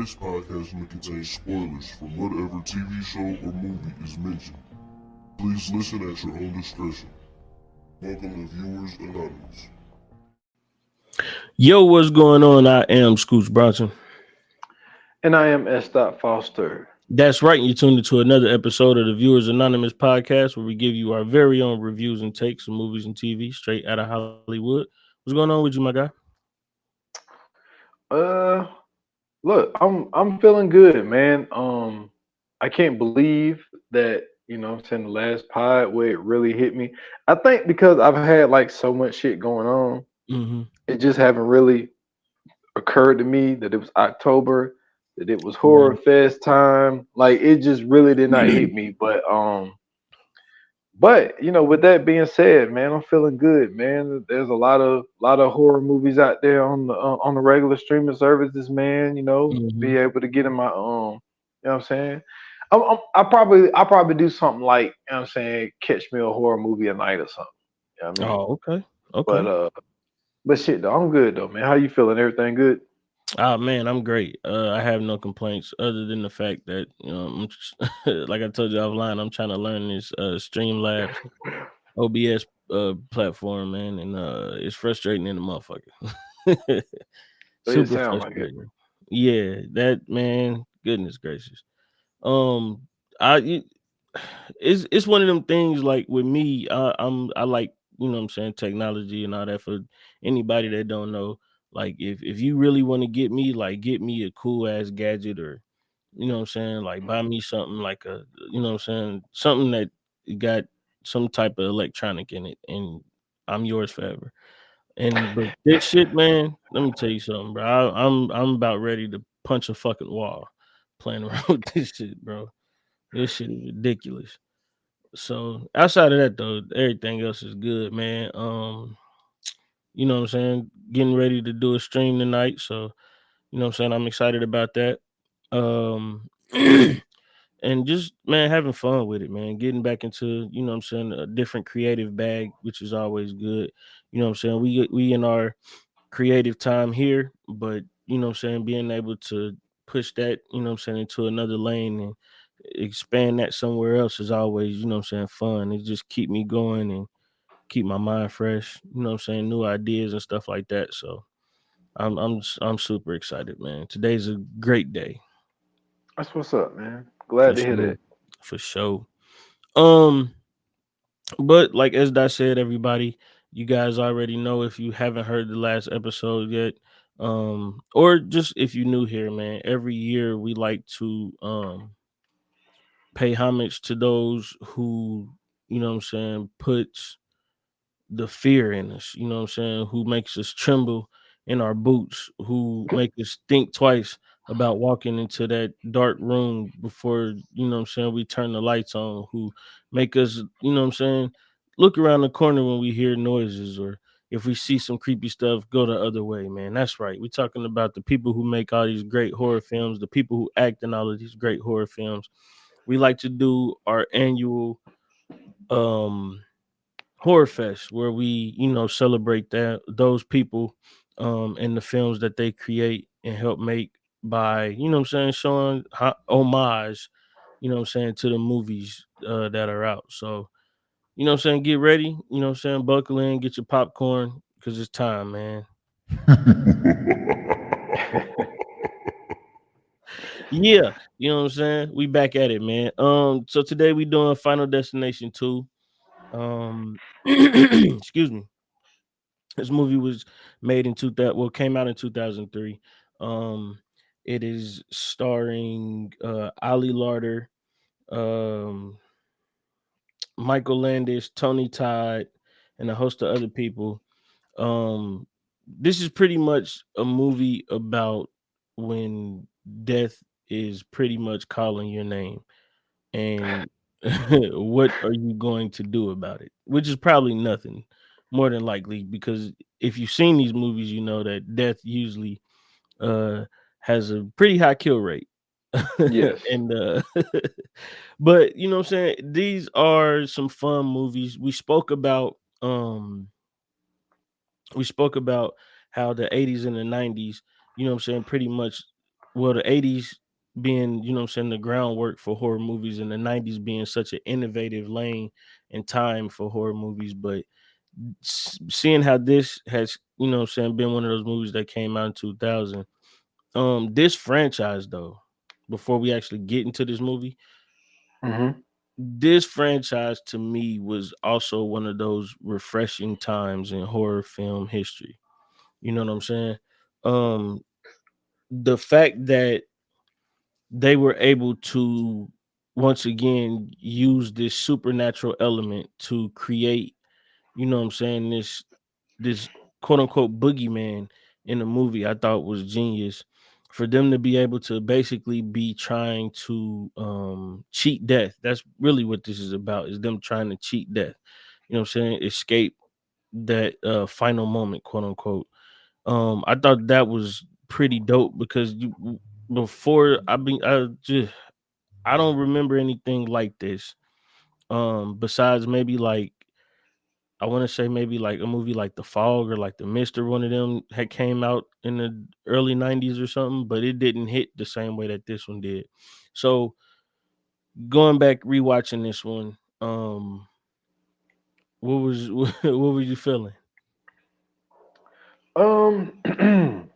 This podcast may contain spoilers from whatever TV show or movie is mentioned. Please listen at your own discretion. Welcome to Viewers Anonymous. Yo, what's going on? I am Scooch Bronson. And I am S. Foster. That's right. You tuned into another episode of the Viewers Anonymous podcast, where we give you our very own reviews and takes of movies and TV straight out of Hollywood. What's going on with you, my guy? Uh, Look, I'm feeling good, man. I can't believe that I'm saying the last pod where it really hit me. I think because I've had like so much shit going on, Mm-hmm. it just haven't really occurred to me that it was October, that it was Right. Horror Fest time. Like it just really did not hit me. But with that being said, man, I'm feeling good, man. There's a lot of horror movies out there on the regular streaming services, man. Mm-hmm. Be able to get in my what I'm saying. I probably do something like what I'm saying, catch me a horror movie a night or something. You know what I mean? Oh, okay. But Okay. but shit though, I'm good though, man. How you feeling? Everything good? Ah, man, I'm great. I have no complaints other than the fact that, like I told you offline, I'm trying to learn this Streamlabs OBS platform, man, and it's frustrating in the motherfucker. It Super sound like it. frustrating. Yeah, that man, goodness gracious. Um, I it, it's one of them things like with me, I like what I'm saying, technology and all that. For anybody that don't know, like if you really want to get me, like get me a cool ass gadget, or what I'm saying, like buy me something like a what I'm saying, something that got some type of electronic in it, and I'm yours forever. But this shit, man, let me tell you something, bro. I'm about ready to punch a fucking wall playing around with this shit, bro. This shit is ridiculous. So outside of that though, everything else is good, man. You know what I'm saying? Getting ready to do a stream tonight. So, what I'm saying, I'm excited about that. Um and just man, having fun with it, man. Getting back into, what I'm saying, a different creative bag, which is always good. You know what I'm saying? We in our creative time here, but what I'm saying, being able to push that, what I'm saying, into another lane and expand that somewhere else is always, what I'm saying, fun. It just keep me going and keep my mind fresh, what I'm saying, new ideas and stuff like that. So I'm super excited, man. Today's a great day. That's what's up, man. For Glad to hear sure. that. For sure. Um But like as I said, everybody, you guys already know if you haven't heard the last episode yet, or just if you're new here, man. Every year we like to pay homage to those who, what I'm saying, puts the fear in us, what I'm saying, who makes us tremble in our boots, who make us think twice about walking into that dark room before, what I'm saying, we turn the lights on, who make us, what I'm saying, look around the corner when we hear noises, or if we see some creepy stuff, go the other way, man. That's right. We're talking about the people who make all these great horror films, the people who act in all of these great horror films. We like to do our annual um horror fest, where we celebrate that those people and the films that they create and help make by what I'm saying, showing homage, what I'm saying, to the movies that are out. So what I'm saying, get ready, what I'm saying, buckle in, get your popcorn, because it's time, man. Yeah, what I'm saying, we back at it, man. So today we doing Final Destination 2. Excuse me. This movie was made in 2000, well, came out in 2003. Um, it is starring Ali Larder, um, Michael Landis, Tony Todd, and a host of other people. Um, this is pretty much a movie about when death is pretty much calling your name, and what are you going to do about it? Which is probably nothing, more than likely, because if you've seen these movies, you know that death usually uh has a pretty high kill rate. Yes. And but what I'm saying, these are some fun movies. We spoke about how the 80s and the 90s, what I'm saying, pretty much well, the 80s being, you know what I'm saying, the groundwork for horror movies, and the 90s being such an innovative lane and time for horror movies. But seeing how this has, you know what I'm saying, been one of those movies that came out in 2000, this franchise though, before we actually get into this movie, Hmm. this franchise to me was also one of those refreshing times in horror film history. You know what I'm saying? Um, the fact that they were able to once again use this supernatural element to create, you know what I'm saying, this quote unquote boogeyman in the movie, I thought was genius. For them to be able to basically be trying to cheat death. That's really what this is about, is them trying to cheat death. You know what I'm saying? Escape that final moment, quote unquote. I thought that was pretty dope because before I don't remember anything like this. Besides maybe like I want to say maybe like a movie like The Fog or like The Mist, or one of them had came out in the early 90s or something, but it didn't hit the same way that this one did. So going back rewatching this one, what was what were you feeling? Um,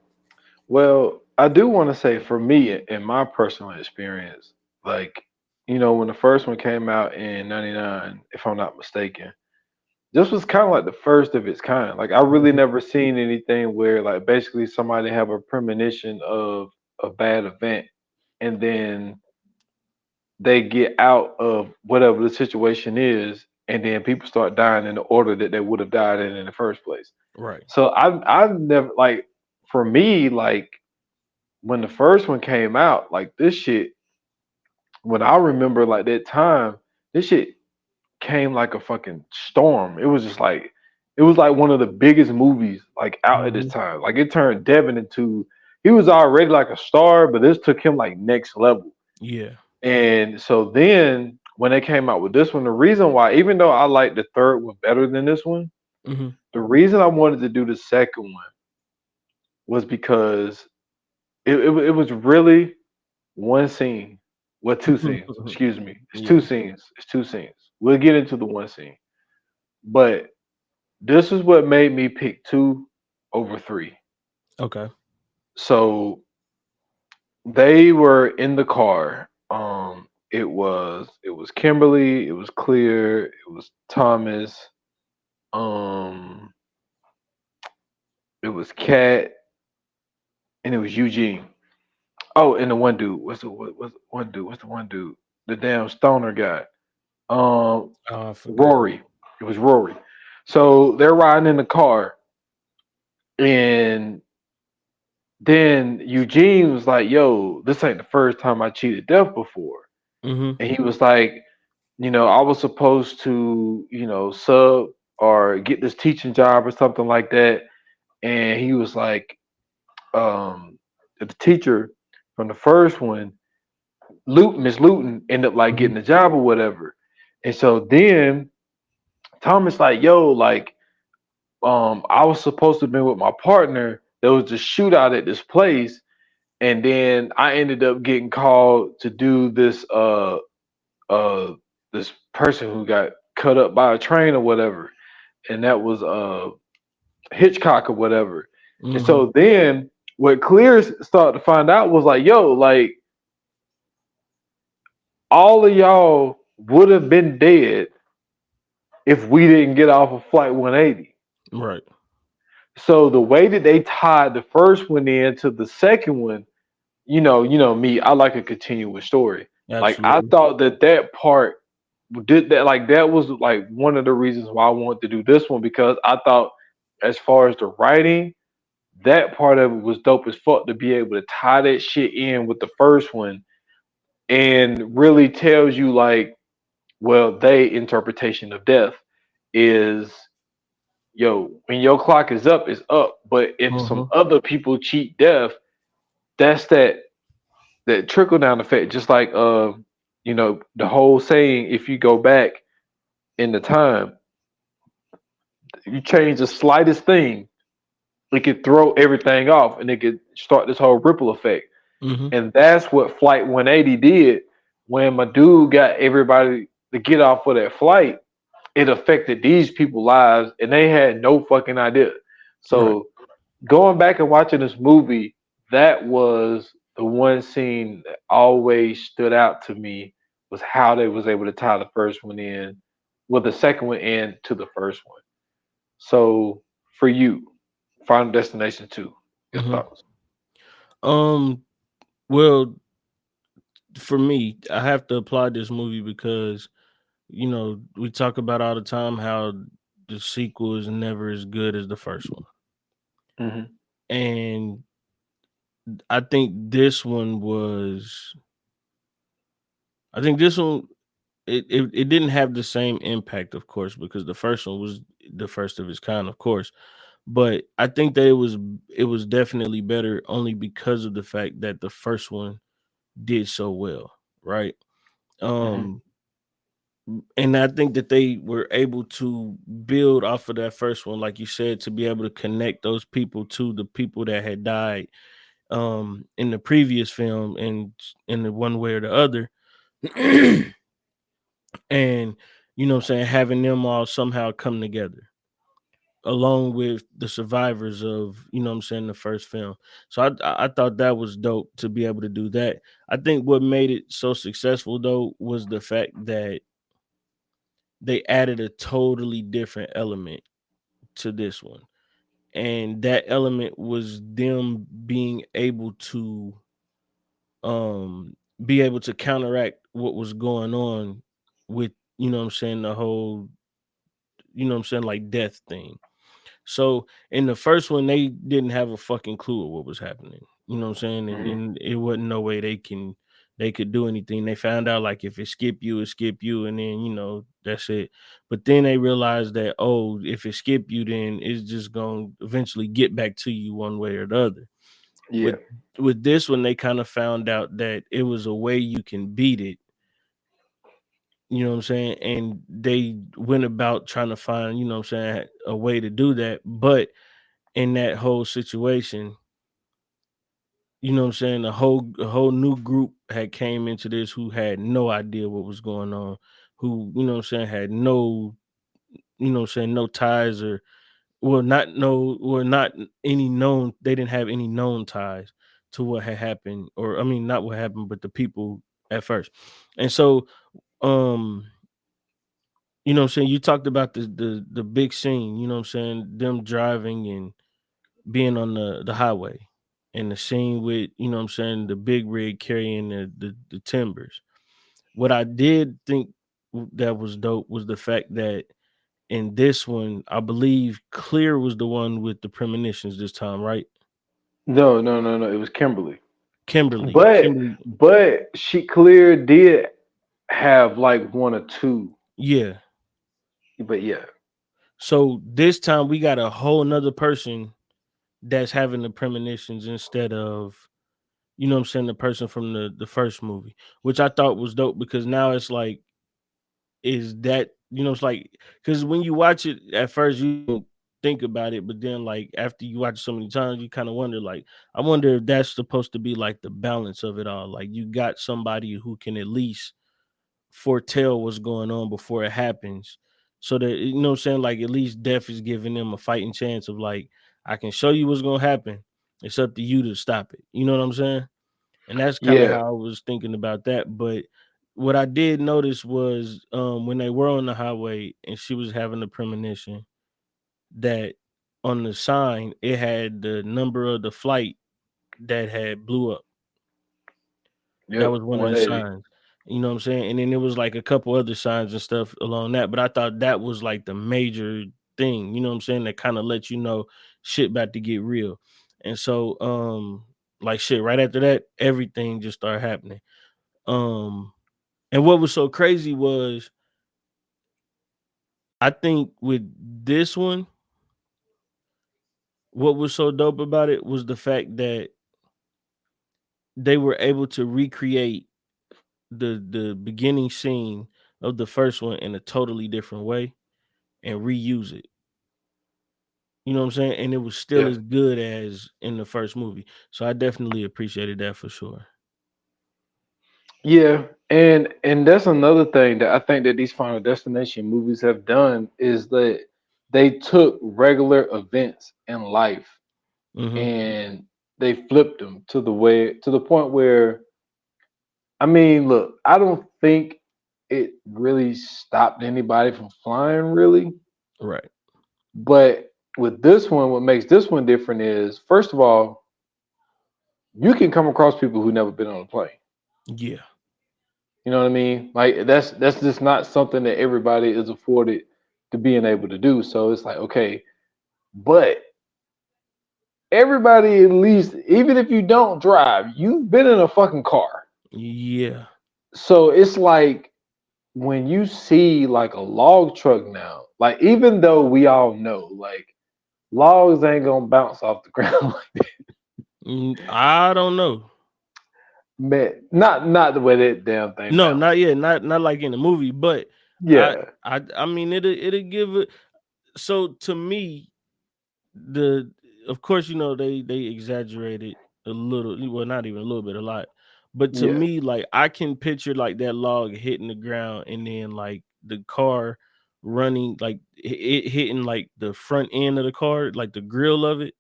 well, I do want to say for me, in my personal experience, like, when the first one came out in '99, if I'm not mistaken, this was kind of like the first of its kind. Like, I really Mhm. never seen anything where, like, basically somebody have a premonition of a bad event, and then they get out of whatever the situation is, and then people start dying in the order that they would have died in the first place. Right. So I've never, like, for me, like, when the first one came out, like, this shit, when I remember, like, that time, this shit came like a fucking storm. It was just like, it was like one of the biggest movies like out at this Hmm. time. Like, it turned Devin into, he was already like a star, but this took him like next level. Yeah. And so then when they came out with this one, the reason why, even though I like the third one better than this one, Hmm. the reason I wanted to do the second one was because it was really one scene. Well, two scenes. Excuse me. It's two Yeah. scenes. It's two scenes. We'll get into the one scene. But this is what made me pick two over three. Okay. So they were in the car. It was Kimberly, it was Clear, it was Thomas, um, it was Kat, and it was Eugene. Oh, and the one dude. What's the one dude? What's the one dude? The damn stoner guy. Um, Oh, I forgot. Rory. It was Rory. So they're riding in the car, and then Eugene was like, "Yo, this ain't the first time I cheated death before." Hmm. And he was like, I was supposed to, sub or get this teaching job or something like that. And he was like, the teacher from the first one, Miss Luton, ended up like Hmm. getting the job or whatever. And so then Thomas like, yo, like, I was supposed to have been with my partner. There was a shootout at this place, and then I ended up getting called to do uh this person who got cut up by a train or whatever, and that was Hitchcock or whatever. And Hmm. so then what Clear started to find out was like, yo, like, all of y'all would have been dead if we didn't get off of flight 180. Right. So the way that they tied the first one in to the second one, me, I like a continuous story. Like, I Absolutely. thought that part did that, like, that was like one of the reasons why I wanted to do this one, because I thought, as far as the writing, that part of it was dope as fuck, to be able to tie that shit in with the first one and really tells you, like, well, they interpretation of death is, yo, when your clock is up, it's up. But if some Hmm. other people cheat death, that's that trickle down effect. Just like, the whole saying, if you go back in the time, you change the slightest thing, it could throw everything off, and it could start this whole ripple effect. Mm-hmm. And that's what Flight 180 did. When my dude got everybody to get off of that flight, it affected these people's lives and they had no fucking idea. Right. So going back and watching this movie, that was the one scene that always stood out to me was how they was able to tie the first one in, well, the second one in to the first one. So for you, Final Destination 2, your Mm-hmm. thoughts? Um. Well, for me, I have to applaud this movie because we talk about all the time how the sequel is never as good as the first one, Hmm. and I think this one was. I think this one it didn't have the same impact, of course, because the first one was the first of its kind, of course. But I think that it was definitely better only because of the fact that the first one did so well, right? Hmm. Um and I think that they were able to build off of that first one, like you said, to be able to connect those people to the people that had died in the previous film and in the one way or the other. And what I'm saying, having them all somehow come together along with the survivors of what I'm saying, the first film. So I thought that was dope to be able to do that. I think what made it so successful though was the fact that they added a totally different element to this one. And that element was them being able to um be able to counteract what was going on with what I'm saying, the whole what I'm saying, like death thing. So in the first one, they didn't have a fucking clue of what was happening. You know what I'm saying? And, Hmm. and it wasn't no way they could do anything. They found out like if it skip you, and then that's it. But then they realized that, oh, if it skip you, then it's just gonna eventually get back to you one way or the other. Yeah. With with this one, they kind of found out that it was a way you can beat it. You know what I'm saying? And they went about trying to find, what I'm saying, a way to do that. But in that whole situation, what I'm saying, a whole new group had came into this who had no idea what was going on, who, what I'm saying, had no, what I'm saying, no ties or not any known, they didn't have any known ties to what had happened, or I mean not what happened, but the people at first. And so um what I'm saying, you talked about the big scene, what I'm saying, them driving and being on the highway, and the scene with, what I'm saying, the big rig carrying the timbers. What I did think that was dope was the fact that in this one, I believe Clear was the one with the premonitions this time, right? No, no, no, no. It was Kimberly. Kimberly. But Kimberly. she clear did have like one or two. Yeah. But yeah. So this time we got a whole nother person that's having the premonitions instead of, what I'm saying, the person from the first movie, which I thought was dope because now it's like, is that, it's like, because when you watch it at first you don't think about it, but then like after you watch it so many times you kind of wonder, like, I wonder if that's supposed to be like the balance of it all, like you got somebody who can at least foretell what's going on before it happens, so that, what I'm saying, like at least death is giving them a fighting chance of like, I can show you what's gonna happen, it's up to you to stop it, you know what I'm saying. And that's kind of Yeah. how I was thinking about that. But what I did notice was, when they were on the highway and she was having a premonition, that on the sign it had the number of the flight that had blew up. That Yep. was one of the 180. signs. You know what I'm saying? And then there was like a couple other signs and stuff along that. But I thought that was like the major thing, you know what I'm saying, that kind of lets you know shit about to get real. And so like shit, right after that, everything just started happening. Um and what was so crazy was, I think with this one, what was so dope about it was the fact that they were able to recreate the beginning scene of the first one in a totally different way and reuse it. You know what I'm saying? And it was still Yeah. as good as in the first movie. So I definitely appreciated that for sure. Yeah, and that's another thing that I think that these Final Destination movies have done is that they took regular events in life Mm-hmm. and they flipped them to the point where, I mean, look, I don't think it really stopped anybody from flying really, Right. but with this one, what makes this one different is first of all, you can come across people who never been on a plane. Yeah. You know what I mean? Like that's just not something that everybody is afforded to being able to do. So it's like, okay, but everybody at least, even if you don't drive, you've been in a fucking car. Yeah. So it's like when you see like a log truck now, like even though we all know like logs ain't gonna bounce off the ground like that. I don't know. Man, not the way that damn thing No, bounce. not yet. Not like in the movie, but I Yeah, I mean it'll give it. So to me, the of course they exaggerated a little, well not even a little bit, a lot, but to yeah, me like I can picture like that log hitting the ground and then like the car running, like it hitting like the front end of the car, like the grill of it,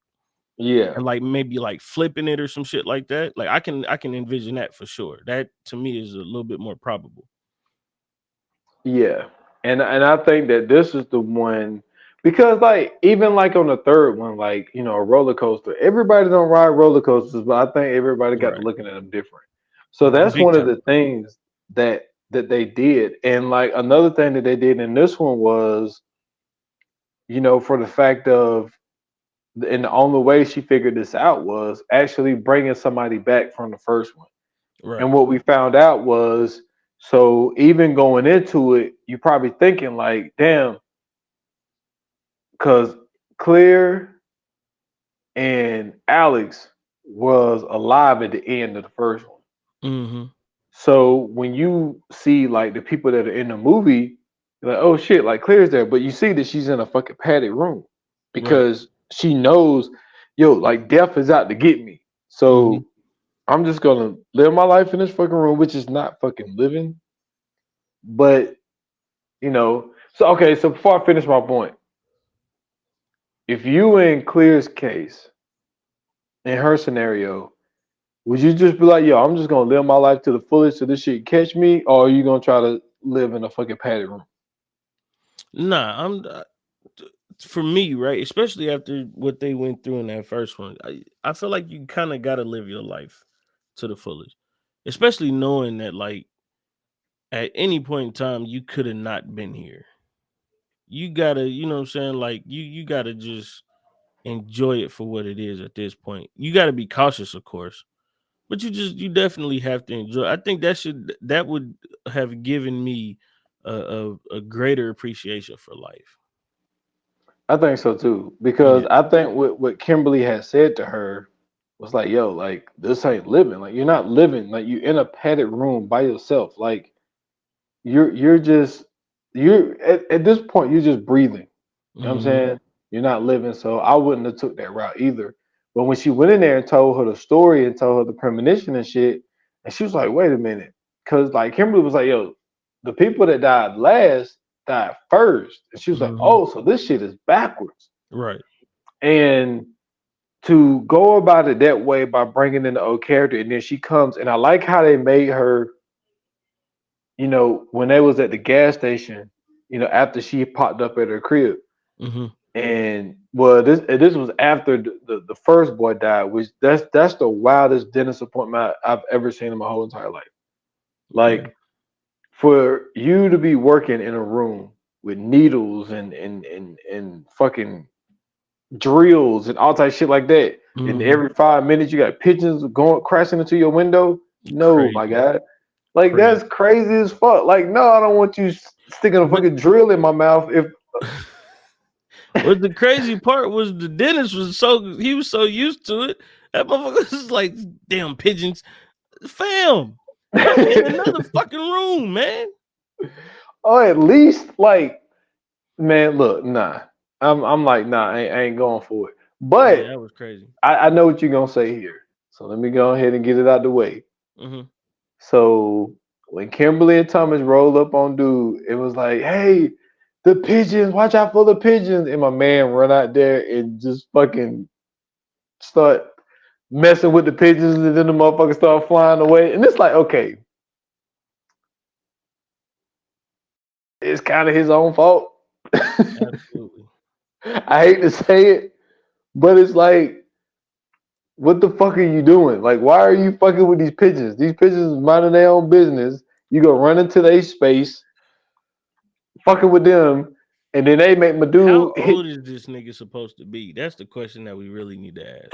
yeah. and like maybe like flipping it or some shit like that. Like I can envision that for sure. That to me is a little bit more probable. Yeah, and I think that this is the one because like even like on the third one, like a roller coaster. Everybody don't ride roller coasters, but I think everybody got to Right. looking at them different. So that's Big one of time. the things that they did, and like another thing that they did in this one was for the fact of and the only way she figured this out was actually bringing somebody back from the first one. Right. And what we found out was, so even going into it, you're probably thinking like, damn, because Claire and Alex was alive at the end of the first one. Mm-hmm. So when you see like the people that are in the movie, you're like, oh shit, like Claire's there, but you see that she's in a fucking padded room Right. because she knows, yo, like death is out to get me. Mm-hmm. So I'm just gonna live my life in this fucking room, which is not fucking living, but So okay, so before I finish my point, if you in Clear's case, in her scenario, would you just be like, yo, I'm just gonna live my life to the fullest so this shit catch me, or are you gonna try to live in a fucking padded room? Nah, for me, right? Especially after what they went through in that first one, I feel like you kind of got to live your life to the fullest, especially knowing that like at any point in time you could have not been here. You gotta, you know what I'm saying? Like you gotta just enjoy it for what it is at this point. You gotta be cautious, of course, but you definitely have to enjoy. I think that would have given me a greater appreciation for life. I think so too, because Yeah. I think what Kimberly had said to her was like, yo, like this ain't living. Like you're not living. Like you're in a padded room by yourself. Like you're just you're at this point you're just breathing. You know what I'm Hmm. saying? You're not living, so I wouldn't have took that route either. But when she went in there and told her the story and told her the premonition and shit, and she was like, wait a minute. Cause like Kimberly was like, yo, the people that died last died first. And she was like, Hmm. oh, so this shit is backwards. Right. And to go about it that way by bringing in the old character, and then she comes, and I like how they made her, when they was at the gas station, after she popped up at her crib. Hmm. And well, this was after the first boy died, which that's the wildest dentist appointment I've ever seen in my whole entire life. Yeah. Like for you to be working in a room with needles and fucking drills and all type shit like that, and Hmm. every 5 minutes you got pigeons going crashing into your window. No, my Crazy. God, like Crazy. that's crazy as fuck. Like no, I don't want you sticking a But fucking drill in my mouth if what the crazy part was, the dentist he was so used to it. That motherfucker was like, damn pigeons, fam. I'm in another fucking room, man. or at least like, man, look, nah. I'm like, nah, I ain't going for it. Yeah, But that was crazy. I know what you're gonna say here. So let me go ahead and get it out the way. Hmm. So when Kimberly and Thomas rolled up on dude, it was like, hey, the pigeons, watch out for the pigeons. And my man run out there and just fucking start messing with the pigeons, and then the motherfuckers start flying away. And it's like, okay, it's kind of his own fault. Absolutely. I hate to say it, but it's like, what the fuck are you doing? Like, why are you fucking with these pigeons? These pigeons minding their own business. You go run into their space, fucking with them, and then they make my How dude hit. old is this nigga supposed to be? That's the question that we really need to ask.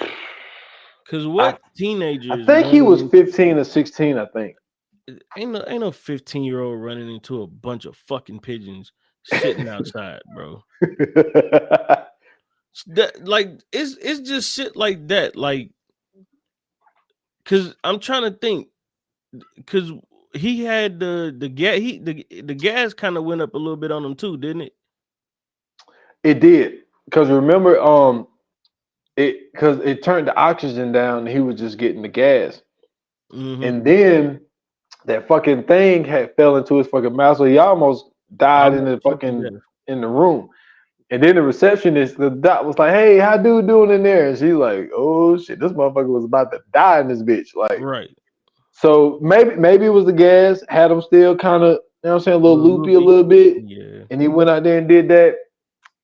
Cause I, what teenager I is think he was running 15 or 16, I think. ain't no 15-year-old running into a bunch of fucking pigeons sitting outside, bro. That like it's just shit like that. Like, cause I'm trying to think, cause he had the gas the gas kind of went up a little bit on him too, didn't it? It did. Because remember, it turned the oxygen down and he was just getting the gas. Mm-hmm. And then that fucking thing had fell into his fucking mouth, so he almost died in the Almost took to fucking death. in the room. And then the receptionist, the doc was like, "Hey, how dude doing in there?" And she's like, "Oh shit, this motherfucker was about to die in this bitch." Like, Right. so maybe it was the gas had him still kind of, you know what I'm saying, a little Little loopy a loopy. little bit, Yeah. and he went out there and did that.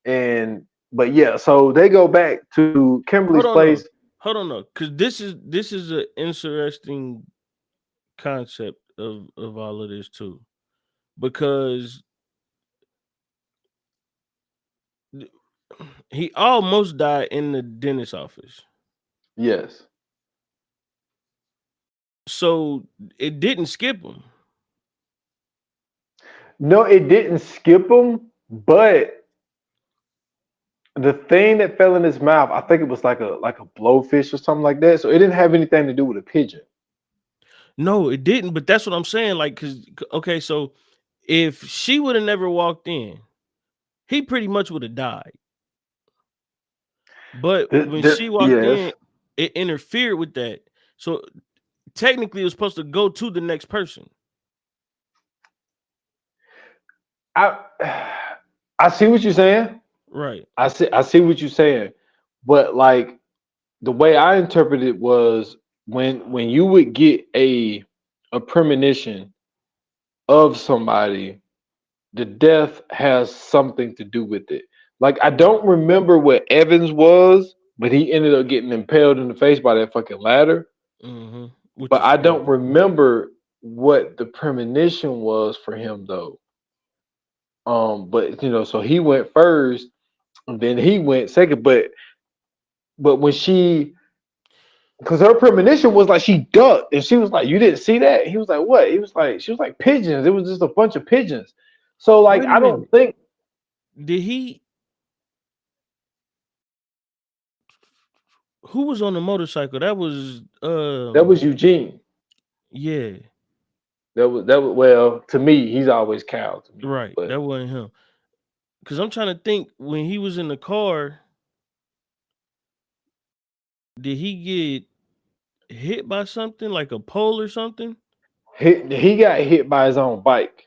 And but yeah, so they go back to Hold Kimberly's on, no. place. Hold on, no. Cause this is an interesting concept of all of this too. Because he almost died in the dentist office. Yes. So it didn't skip him. No, it didn't skip him, but the thing that fell in his mouth, I think it was like a blowfish or something like that. So it didn't have anything to do with a pigeon. No, it didn't. But that's what I'm saying. Like, cause okay, so if she would have never walked in, he pretty much would have died. But when she walked Yes. in, it interfered with that. So technically, it was supposed to go to the next person. I I see what you're saying. Right. I see what you're saying. But like the way I interpreted it was when you would get a premonition of somebody, the death has something to do with it. Like I Right. don't remember what Evans was, but he ended up getting impaled in the face by that fucking ladder. Mm-hmm. Which But is I don't crazy. remember what the premonition was for him though. But so he went first, and then he went second. But when she, because her premonition was like she ducked, and she was like, "You didn't see that?" He was like, "What?" He was like, "She was like pigeons. It was just a bunch of pigeons." So like, Wait a I don't minute. think Did he? Who was on the motorcycle? That was that was Eugene. yeah, That was well to me. He's always Cal to me, right. but That wasn't him. Cause I'm trying to think when he was in the car, did he get hit by something like a pole or something? he got hit by his own bike.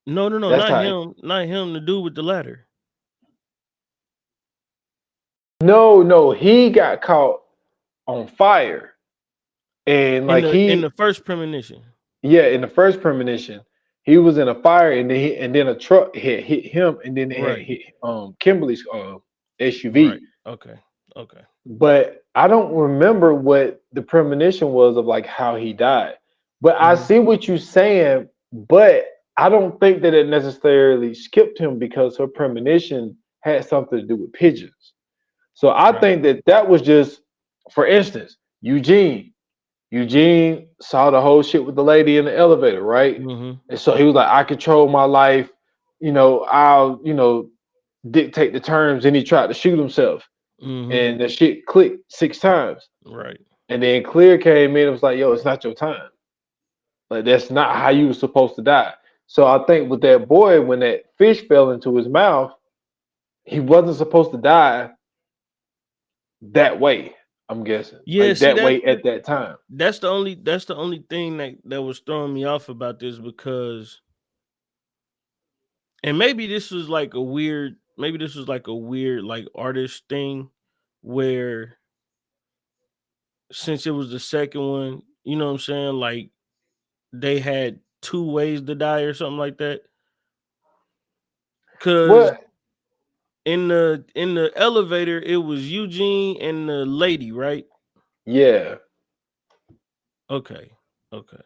No, no, no, That's not how. him. Not him. The dude with the ladder No, he got caught on fire, and in like the he, first premonition. yeah, in the first premonition, he was in a fire, and then a truck had hit him, and then it had Right. hit Kimberly's Right. SUV. Okay. Okay. But I don't remember what the premonition was of like how he died. But I Hmm. see what you're saying, but I don't think that it necessarily skipped him because her premonition had something to do with pigeons. So I Okay. think that that was just, for instance, Eugene. Eugene saw the whole shit with the lady in the elevator, right? Hmm. And so he was like, I control my life. I'll, dictate the terms. And he tried to shoot himself. Hmm. And the shit clicked 6 times. Right. And then Clear came in and was like, yo, it's not your time. Like, that's not how you were supposed to die. So I think with that boy, when that fish fell into his mouth, he wasn't supposed to die that way. I'm guessing, Yeah, like see that way at that time. that's the only thing that was throwing me off about this because, and maybe this was like a weird like artist thing where since it was the second one, you know what I'm saying, like they had two ways to die or something like that. Cause Well, in the elevator, it was Eugene and the lady, right? yeah, Okay. Okay.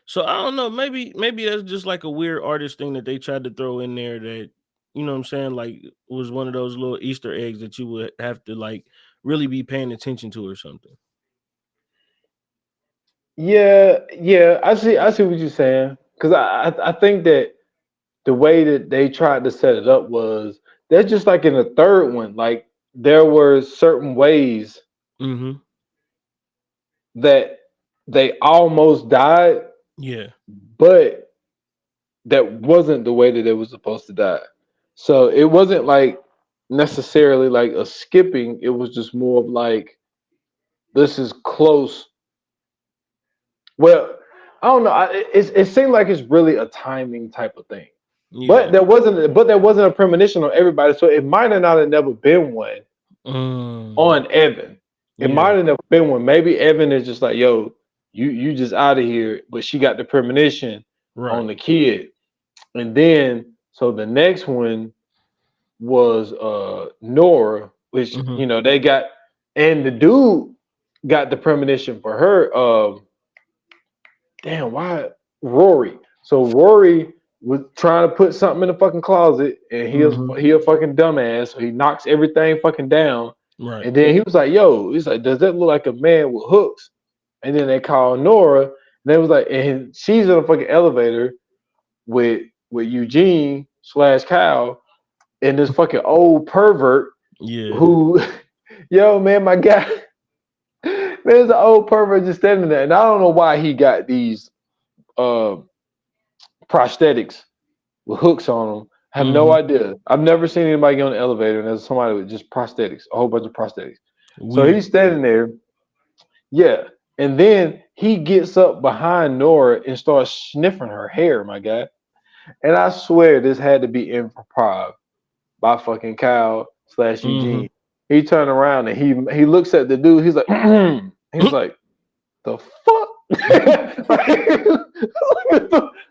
So I don't know, maybe that's just like a weird artist thing that they tried to throw in there that, you know what I'm saying, like was one of those little Easter eggs that you would have to like really be paying attention to or something. yeah. I see what you're saying. Because I think that the way that they tried to set it up was that's just like in the third one. Like there were certain ways Mm-hmm. that they almost died, Yeah. but that wasn't the way that they was supposed to die. So it wasn't like necessarily like a skipping. It was just more of like this is close. Well, I don't know. It seemed like it's really a timing type of thing. Yeah. But there wasn't a premonition on everybody, so it might have not have never been one Mm, on Evan. It yeah. might have never been one. Maybe Evan is just like, yo, you just out of here, but she got the premonition on Right. the kid. And then so the next one was Nora, which Mm-hmm. they got, and the dude got the premonition for her. Damn, why Rory? So Rory was trying to put something in the fucking closet, and Mm-hmm. he a fucking dumbass, so he knocks everything fucking down. Right. And then he was like, "Yo," he's like, "Does that look like a man with hooks?" And then they called Nora, and they was like, and she's in a fucking elevator with Eugene slash Kyle and this fucking old pervert Yeah. who, yo man, my guy, man, there's an old pervert just standing there, and I don't know why he got these uh prosthetics with hooks on them. I have no Mm-hmm. idea. I've never seen anybody get on the elevator and there's somebody with just prosthetics, a whole bunch of prosthetics. So Weird. he's standing there, yeah, and then he gets up behind Nora and starts sniffing her hair, my guy. And I swear this had to be improv by fucking Kyle slash Mm-hmm. Eugene. He turned around and he looks at the dude. He's like, he's like, the fuck? Like,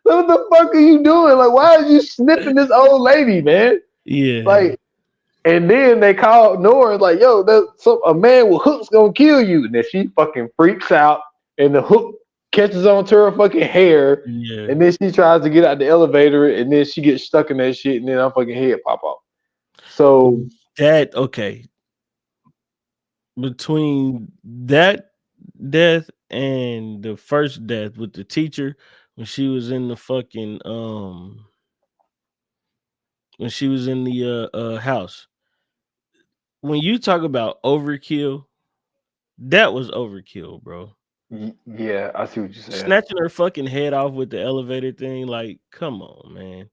what the fuck are you doing? Like, why are you sniffing this old lady, man? Yeah. Like, and then they called Nora like, yo, a man with hooks gonna kill you. And then she fucking freaks out, and the hook catches onto her fucking hair, Yeah. and then she tries to get out the elevator, and then she gets stuck in that shit, and then her fucking head pop off. So That okay. Between that death and the first death with the teacher when she was in the fucking when she was in the house. When you talk about overkill, that was overkill, bro. yeah, I see what you're saying. Snatching her fucking head off with the elevator thing, like, come on, man.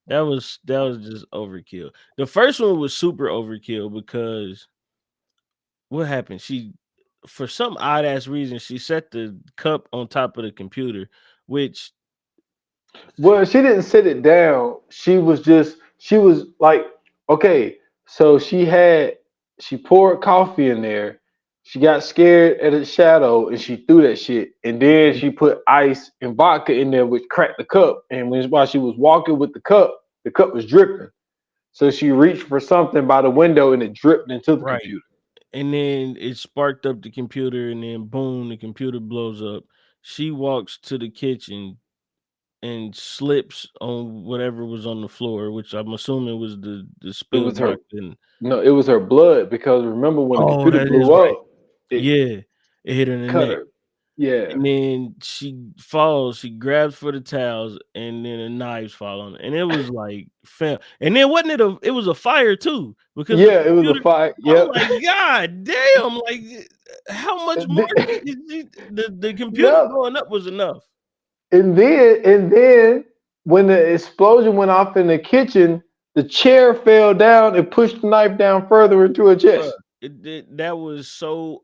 That was just overkill. The first one was super overkill because what happened? She for some odd ass reason she set the cup on top of the computer, which Well, she didn't sit it down. She was like, okay, so she poured coffee in there. She got scared at the shadow and she threw that shit. And then she put ice and vodka in there, which cracked the cup. And while she was walking with the cup was dripping. So she reached for something by the window and it dripped into the right. computer. And then it sparked up the computer, and then boom, the computer blows up. She walks to the kitchen and slips on whatever was on the floor, which I'm assuming was the It was spilled her vodka. And No, it was her blood because remember when the oh, computer that is blew right. up, it Yeah, it hit her in the cut neck. her. Yeah. And then she falls, she grabs for the towels, and then the knives fall on it. And it was like, fam. And then wasn't it was a fire too, because the Yeah, it was a computer, fight. I'm Yep. like, God damn, like how much more the computer No, blowing up was enough. and then when the explosion went off in the kitchen, The chair fell down and pushed the knife down further into her Bruh, chest. that was so.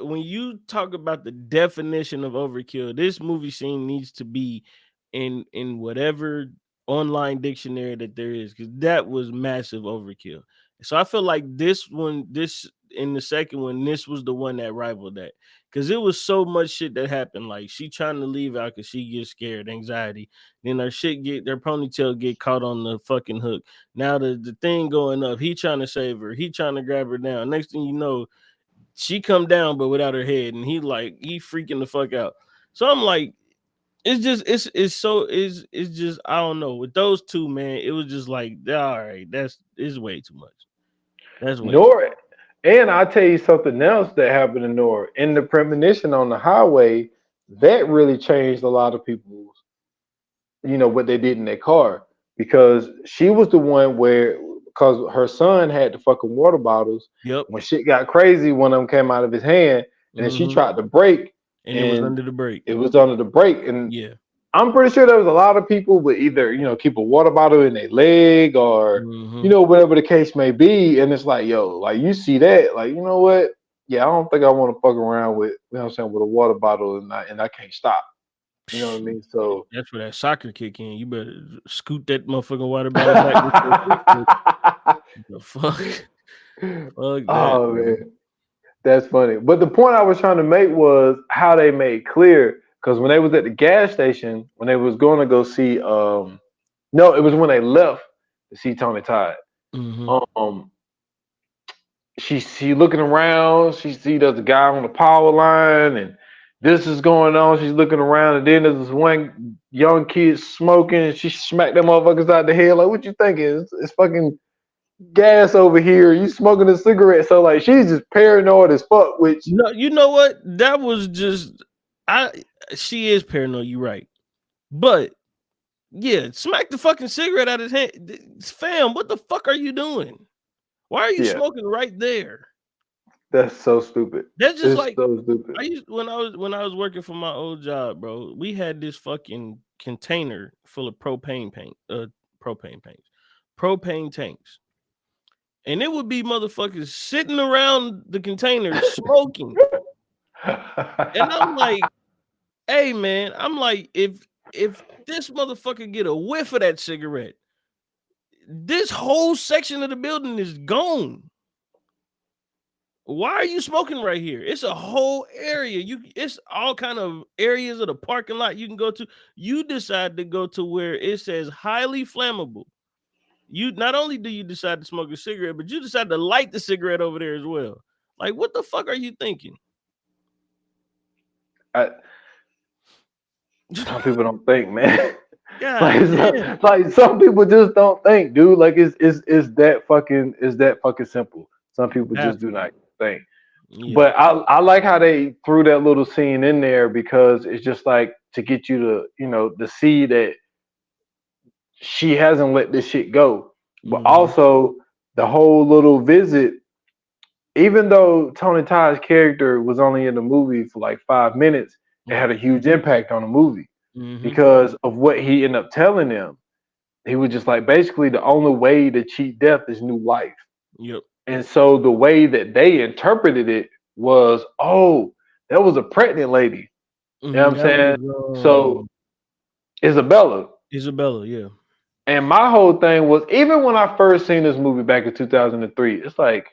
When you talk about the definition of overkill, this movie scene needs to be in whatever online dictionary that there is, because that was massive overkill. So I feel like this in the second one, this was the one that rivaled that, because it was so much shit that happened. Like, she trying to leave out because she gets scared, anxiety. Then their ponytail get caught on the fucking hook. Now the thing going up, he trying to save her, he trying to grab her down. Next thing you know, she come down but without her head, and he freaking the fuck out. So I'm like, it's just, I don't know, with those two, man, it was just like, all right, it's way too much. That's way too. Nora, and I'll tell you something else that happened to Nora. In the premonition on the highway, that really changed a lot of people's, what they did in their car. Because she was the one where, because her son had the fucking water bottles. Yep. When shit got crazy, one of them came out of his hand, and then she tried to brake, And it was under the brake. it was under the brake. And Yeah. I'm pretty sure there was a lot of people would either, keep a water bottle in their leg or, whatever the case may be. And it's like, yo, like, you see that, like, you know what? Yeah, I don't think I want to fuck around with, with a water bottle and I can't stop. You know what I mean? So that's where that soccer kick in. You better scoot that motherfucking water bottle back. The fuck? Fuck that. Oh, man. That's funny. But the point I was trying to make was how they made clear, because when they was at the gas station, when they was going to go see, no, it was when they left to see Tony Todd. She looking around. She see there's a guy on the power line, and this is going on. She's looking around, and then there's this one young kid smoking. And she smacked them motherfuckers out the head. Like, what you thinking? It's fucking gas over here. You smoking a cigarette. So like, she's just paranoid as fuck. Which, no, you know what? That was just she is paranoid. You're right, but yeah, smack the fucking cigarette out of his hand. Fam, what the fuck are you doing? Why are you smoking right there? That's so stupid. That's just like, so stupid. When I was working for my old job, bro, we had this fucking container full of propane tanks. And it would be motherfuckers sitting around the container smoking. And I'm like, hey man, if this motherfucker get a whiff of that cigarette, this whole section of the building is gone. Why are you smoking right here? It's a whole area. It's all kind of areas of the parking lot you can go to. You decide to go to where it says highly flammable. You not only do you decide to smoke a cigarette, but you decide to light the cigarette over there as well. Like, what the fuck are you thinking? Some people don't think, man. God, like some people just don't think, dude. Like it's that fucking simple. Some people just do not think. Yeah. But I like how they threw that little scene in there, because it's just like to get you to see that she hasn't let this shit go. But also the whole little visit, even though Tony Todd's character was only in the movie for like 5 minutes, it had a huge impact on the movie because of what he ended up telling them. He was just like, basically the only way to cheat death is new life. Yep. And so the way that they interpreted it was, oh, that was a pregnant lady. You know what I'm saying? So Isabella, yeah. And my whole thing was, even when I first seen this movie back in 2003, it's like,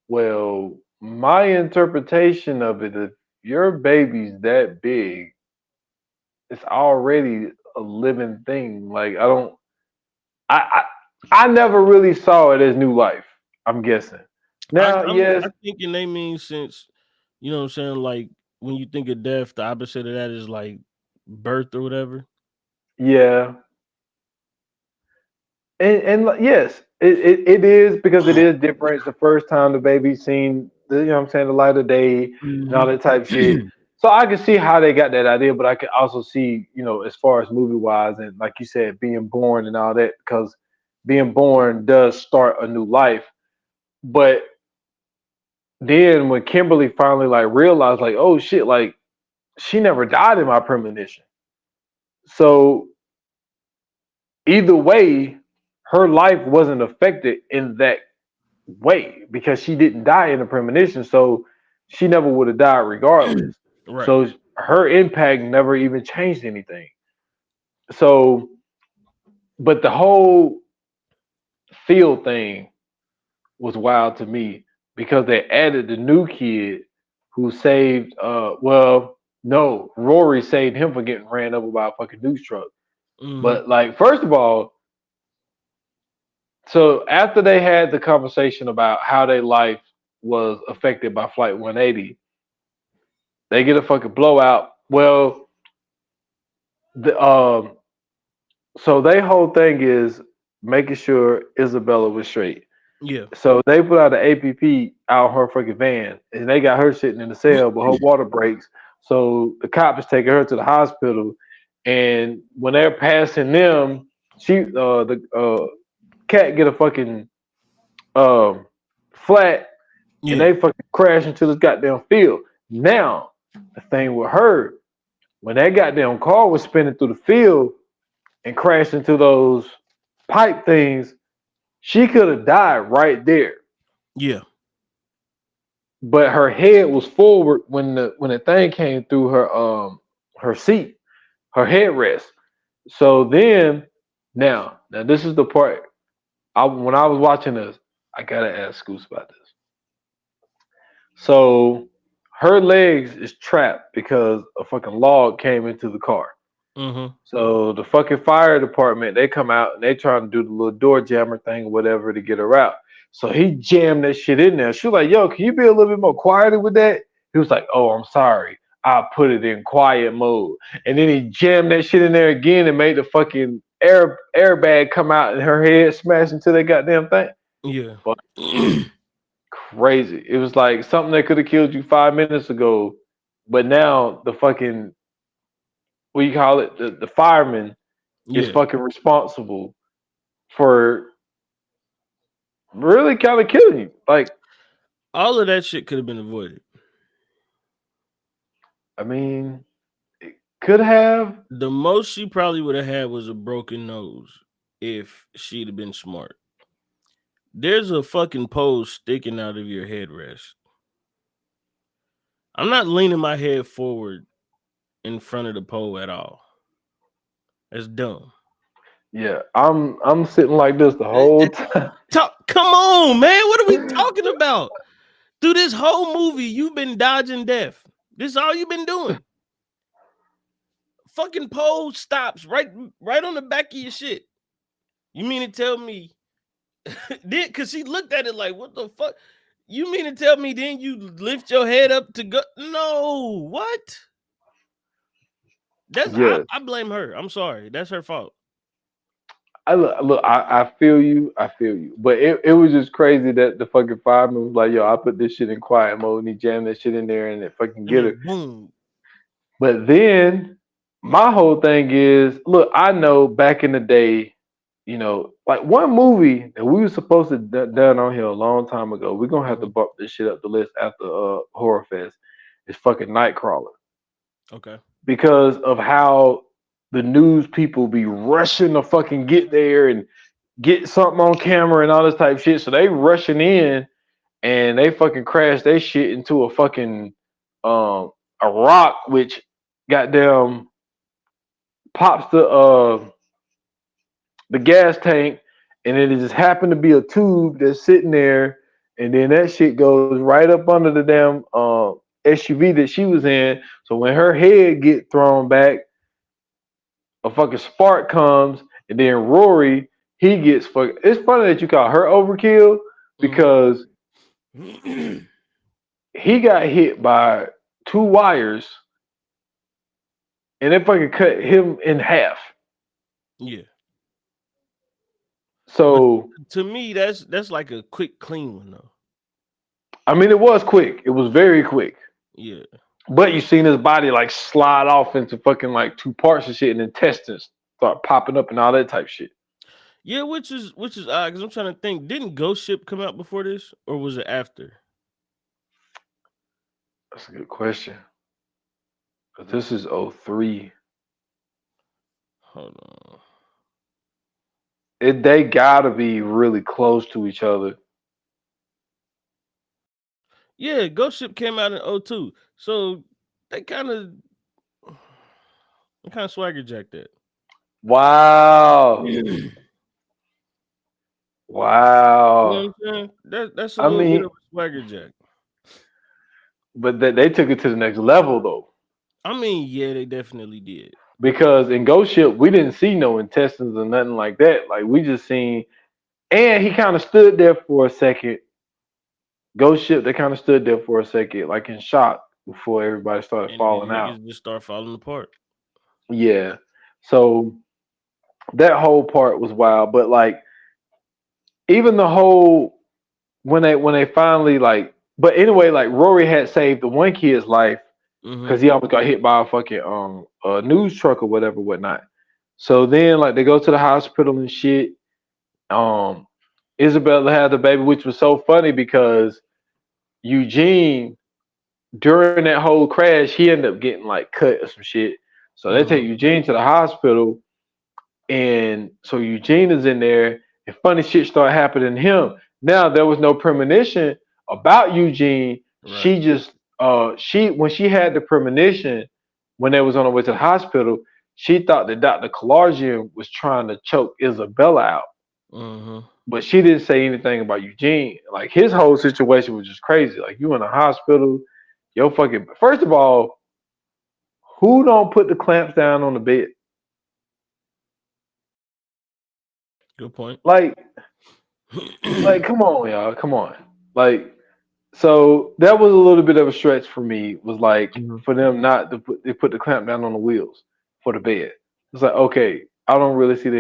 well, my interpretation of it, if your baby's that big, it's already a living thing. Like, I never really saw it as new life, I'm guessing. Now, I'm thinking they mean, since, you know what I'm saying, like, when you think of death, the opposite of that is like birth or whatever. Yeah. And yes, it is, because it is different. It's the first time the baby's seen the, the light of day and all that type of shit. So I can see how they got that idea, but I can also see, as far as movie wise, and like you said, being born and all that, because being born does start a new life. But then when Kimberly finally like realized, like, oh shit, like she never died in my premonition. So either way, her life wasn't affected in that way because she didn't die in a premonition, so she never would have died regardless. Right. So her impact never even changed anything. So, but the whole field thing was wild to me because they added the new kid who saved well, no, Rory saved him from getting ran over by a fucking news truck. Mm-hmm. But like first of all, so after they had the conversation about how their life was affected by Flight 180, they get a fucking blowout. Well, the so their whole thing is making sure Isabella was straight. Yeah. So they put out an APP out her fucking van, and they got her sitting in the cell, but her water breaks. So the cop is taking her to the hospital, and when they're passing them, the cat get a fucking um, flat, and Yeah. they fucking crash into this goddamn field. Now the thing with her, when that goddamn car was spinning through the field and crashed into those pipe things, she could have died right there. Yeah. But her head was forward when the thing came through her seat, her headrest. So then now this is the part when I was watching this, I gotta ask Scoots about this. So her legs is trapped because a fucking log came into the car. Mm-hmm. So the fucking fire department, they come out and they trying to do the little door jammer thing or whatever to get her out. So he jammed that shit in there. She was like, yo, can you be a little bit more quieter with that? He was like, oh, I'm sorry. I put it in quiet mode. And then he jammed that shit in there again and made the fucking airbag come out and her head smash into that goddamn thing. Yeah. But crazy. It was like something that could have killed you 5 minutes ago. But now the fucking, what you call it, the fireman is Yeah. fucking responsible for really kind of killing you. Like, All of that shit could have been avoided. I mean, it could have. The most she probably would have had was a broken nose if she'd have been smart. There's a fucking pole sticking out of your headrest. I'm not leaning my head forward in front of the pole at all. That's dumb. Yeah, I'm sitting like this the whole time. Come on, man. What are we talking about? Through this whole movie, you've been dodging death. This is all you've been doing. Fucking pole stops right on the back of your shit. You mean to tell me then because she looked at it like, what the fuck? You mean to tell me then you lift your head up to go? No, what? That's Yes, I blame her. I'm sorry. That's her fault. I feel you. I feel you. But it was just crazy that the fucking fireman was like, yo, I put this shit in quiet mode and he jammed that shit in there and it fucking And get her. then boom. But then my whole thing is, look, I know back in the day, like one movie that we were supposed to done on here a long time ago. We're gonna have to Mhm. bump this shit up the list after Horror Fest. Is fucking Nightcrawler Okay. because of how the news people be rushing to fucking get there and get something on camera and all this type of shit. So they rushing in and they fucking crash their shit into a fucking a rock, which goddamn pops the gas tank, and then it just happened to be a tube that's sitting there, and then that shit goes right up under the damn SUV that she was in. So when her head get thrown back, a fucking spark comes, and then Rory he gets fuck. It's funny that you call her overkill because he got hit by two wires, and it fucking cut him in half. Yeah. But So to me, that's like a quick, clean one though. I mean, it was quick. It was very quick. Yeah. But you seen his body like slide off into fucking like two parts and shit, and intestines start popping up and all that type shit. Yeah, which is odd because I'm trying to think. Didn't Ghost Ship come out before this, or was it after? That's a good question. But this is '03. Hold on. they gotta be really close to each other. Yeah, Ghost Ship came out in '02, so they kind of swagger jacked that. Wow. You know what Wow. I'm saying? That's a I little bit of mean, a swagger jack. but they took it to the next level though. I mean, yeah, they definitely did. Because in Ghost Ship, we didn't see no intestines or nothing like that. Like we just seen, and he kind of stood there for a second. Ghost Ship, they kind of stood there for a second, like in shock before everybody started And then falling out. niggas just start falling apart. Yeah. So that whole part was wild. But like even the whole when they finally like but anyway, like Rory had saved the one kid's life Mm-hmm. because he almost got hit by a fucking a news truck or whatever, whatnot. So then like they go to the hospital and shit. Um Isabella had the baby, which was so funny because Eugene during that whole crash, he ended up getting like cut or some shit. So they take Mm-hmm. Eugene to the hospital, and so Eugene is in there, and funny shit started happening to him. Now there was no premonition about Eugene. Right. She just she when she had the premonition when they was on her way to the hospital, she thought that Dr. Kalarjian was trying to choke Isabella out. Mm-hmm. But she didn't say anything about Eugene. Like his whole situation was just crazy. Like you in the hospital, yo fucking first of all, who don't put the clamps down on the bed? Good point. Like, come on, y'all, come on. Like, so that was a little bit of a stretch for me. Was like Mhm. for them not to put they put the clamp down on the wheels for the bed. It's like okay, I don't really see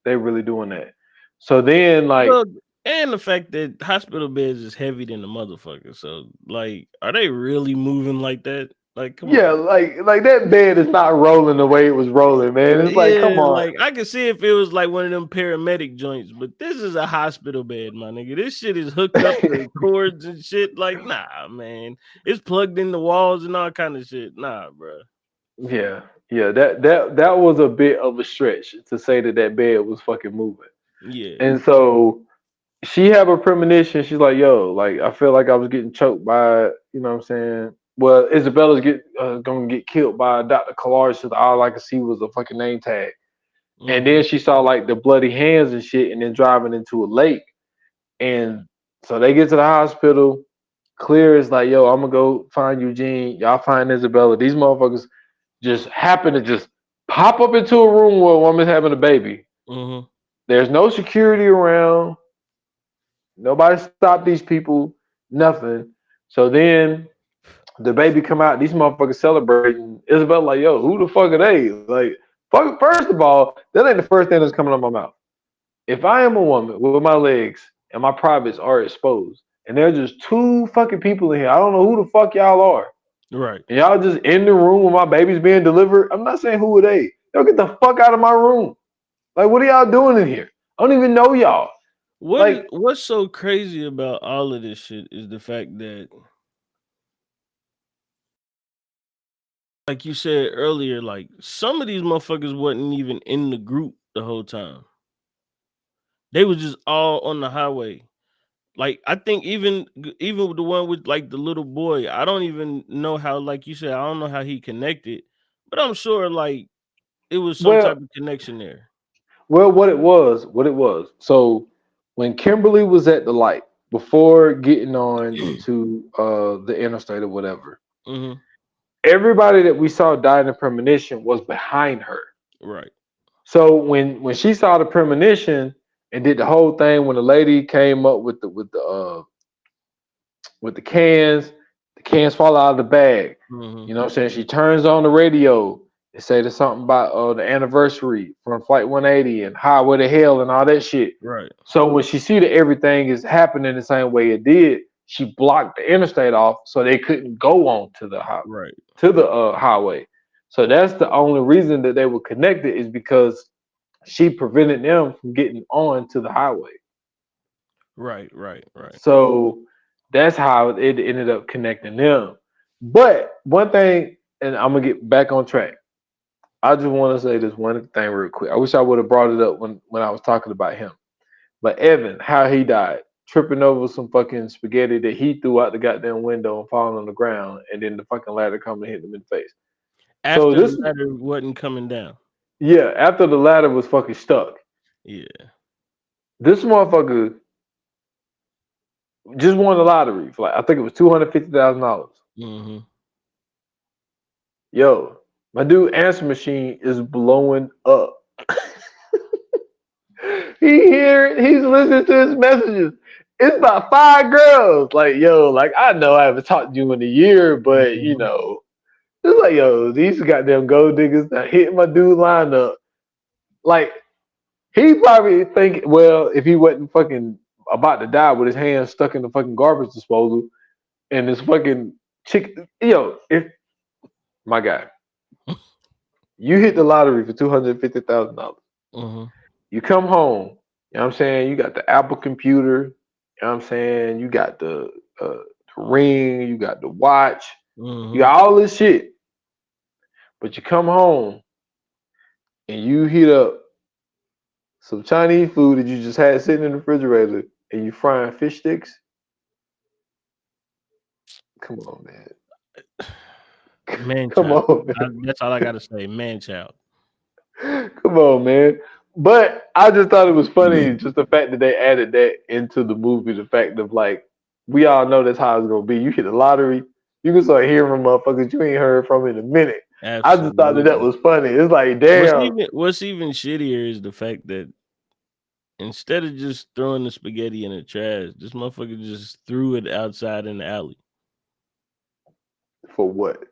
they really doing that. So then like Well, and the fact that hospital beds is heavy than the motherfucker. So, like, are they really moving like that? Like, come yeah, on. like that bed is not rolling the way it was rolling, man. It's like come Yeah, on. like I could see if it was like one of them paramedic joints, but this is a hospital bed, my nigga. This shit is hooked up to cords and shit. Like, nah, man. It's plugged in the walls and all kind of shit. Nah, bro. Yeah, yeah, that was a bit of a stretch to say that that bed was fucking moving. Yeah. And so she had a premonition. She's like, "Yo, like I feel like I was getting choked by, you know what I'm saying? Well, Isabella's gonna get killed by Dr. Kalar. So all I could see was a fucking name tag. And Mm-hmm. then she saw like the bloody hands and shit, and then driving into a lake. And so they get to the hospital. Clear is like, "Yo, I'm gonna go find Eugene. Y'all find Isabella. These motherfuckers just happen to just pop up into a room where a woman's having a baby. Mm-hmm. There's no security around. Nobody stopped these people. Nothing. So then the baby come out. These motherfuckers celebrating. Isabel like, yo, who the fuck are they? Like, fuck. First of all, that ain't the first thing that's coming out my mouth. If I am a woman with my legs and my privates are exposed, and there's just two fucking people in here, I don't know who the fuck y'all are. Right. And y'all just in the room where my baby's being delivered. I'm not saying who are they. Yo, get the fuck out of my room. Like, what are y'all doing in here? I don't even know y'all. Like, What's so crazy about all of this shit is the fact that, like you said earlier, like some of these motherfuckers wasn't even in the group the whole time. They was just all on the highway. Like I think even with the one with like the little boy, I don't even know how, like you said, I don't know how he connected, but I'm sure like it was some well, type of connection there. what it was. So when Kimberly was at the light before getting on to the interstate or whatever, Mm-hmm. everybody that we saw die in the premonition was behind her. Right. So when she saw the premonition and did the whole thing, when the lady came up with the cans fall out of the bag. Mm-hmm. You know what I'm saying? She turns on the radio and say there's something about the anniversary from Flight 180 and Highway to Hell and all that shit. Right. So when she see that everything is happening the same way it did, she blocked the interstate off so they couldn't go on to the Right. highway. So that's the only reason that they were connected is because she prevented them from getting on to the highway. Right. Right. Right. So that's how it ended up connecting them. But one thing, and I'm gonna get back on track. I just want to say this one thing real quick. I wish I would have brought it up when I was talking about him. But Evan, how he died, tripping over some fucking spaghetti that he threw out the goddamn window and falling on the ground, and then the fucking ladder come and hit him in the face. So After the this, ladder wasn't coming down. yeah, after the ladder was fucking stuck, Yeah. this motherfucker just won the lottery for like I think it was $250,000. Mm-hmm. Yo, my dude answer machine is blowing up. He's listening to his messages. It's about 5 girls. Like, yo, like I know I haven't talked to you in a year, but you Mm-hmm. know, it's like, yo, these goddamn gold diggers that hitting my dude line up. Like, he probably think, well, if he wasn't fucking about to die with his hands stuck in the fucking garbage disposal and this fucking chick, yo, if my guy, you hit the lottery for $250,000. Mm-hmm. You come home, you know what I'm saying? You got the Apple computer, you know what I'm saying? You got the ring, you got the watch, you Mm-hmm. got all this shit. But you come home and you heat up some Chinese food that you just had sitting in the refrigerator and you frying fish sticks. Come on, man. Man Come child. on, man. That's all I gotta say. Man child. Come on, man. But I just thought it was funny, just the fact that they added that into the movie. The fact of like, we all know that's how it's gonna be. You hit the lottery, you can start hearing from motherfuckers you ain't heard from in a minute. I just thought that Absolutely. was funny. It's like, What's damn, even what's even shittier is the fact that instead of just throwing the spaghetti in the trash, this motherfucker just threw it outside in the alley. for what?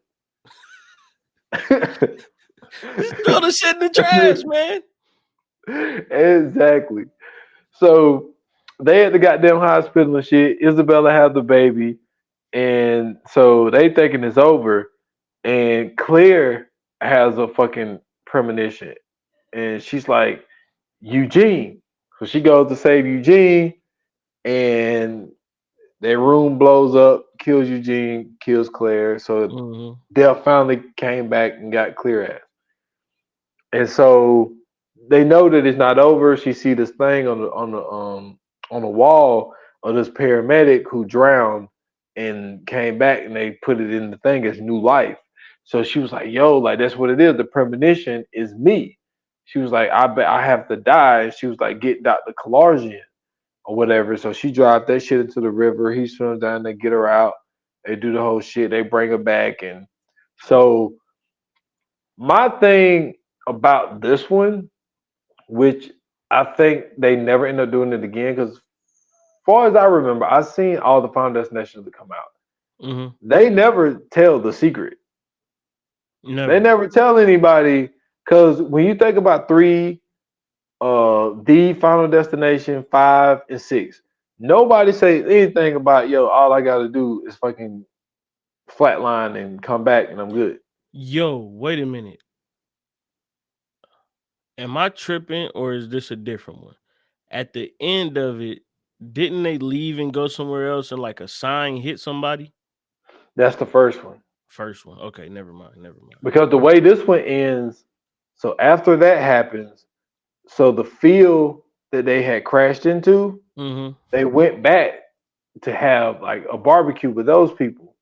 Just throw the shit in the trash, man. Exactly. So they at the goddamn hospital and shit. Isabella had the baby, and so they thinking it's over. And Claire has a fucking premonition, and she's like Eugene. So she goes to save Eugene, and their room blows up, kills Eugene, kills Claire. So Mm-hmm. Dell finally came back and got Claire ass. And so they know that it's not over. She see this thing on the wall of this paramedic who drowned and came back, and they put it in the thing as new life. So she was like, "Yo, like that's what it is. The premonition is me." She was like, "I bet I have to die." And she was like, "Get Dr. Kalarjian or whatever." So she dropped that shit into the river. He swims down. They get her out. They do the whole shit. They bring her back, and so my thing about this one, which I think they never end up doing it again, because far as I remember, I've seen all the Final Destinations that come out. Mm-hmm. They never tell the secret. They Never. never tell anybody, because when you think about three, the Final Destination, 5 and 6, nobody says anything about, yo, all I gotta do is fucking flatline and come back and I'm good. Yo, wait a minute. Am I tripping or is this a different one? At the end of it, didn't they leave and go somewhere else and like a sign hit somebody? That's the first one. First one. Okay, never mind. Never mind. Because the way this one ends, so after that happens, so the field that they had crashed into, Mm-hmm. they went back to have like a barbecue with those people.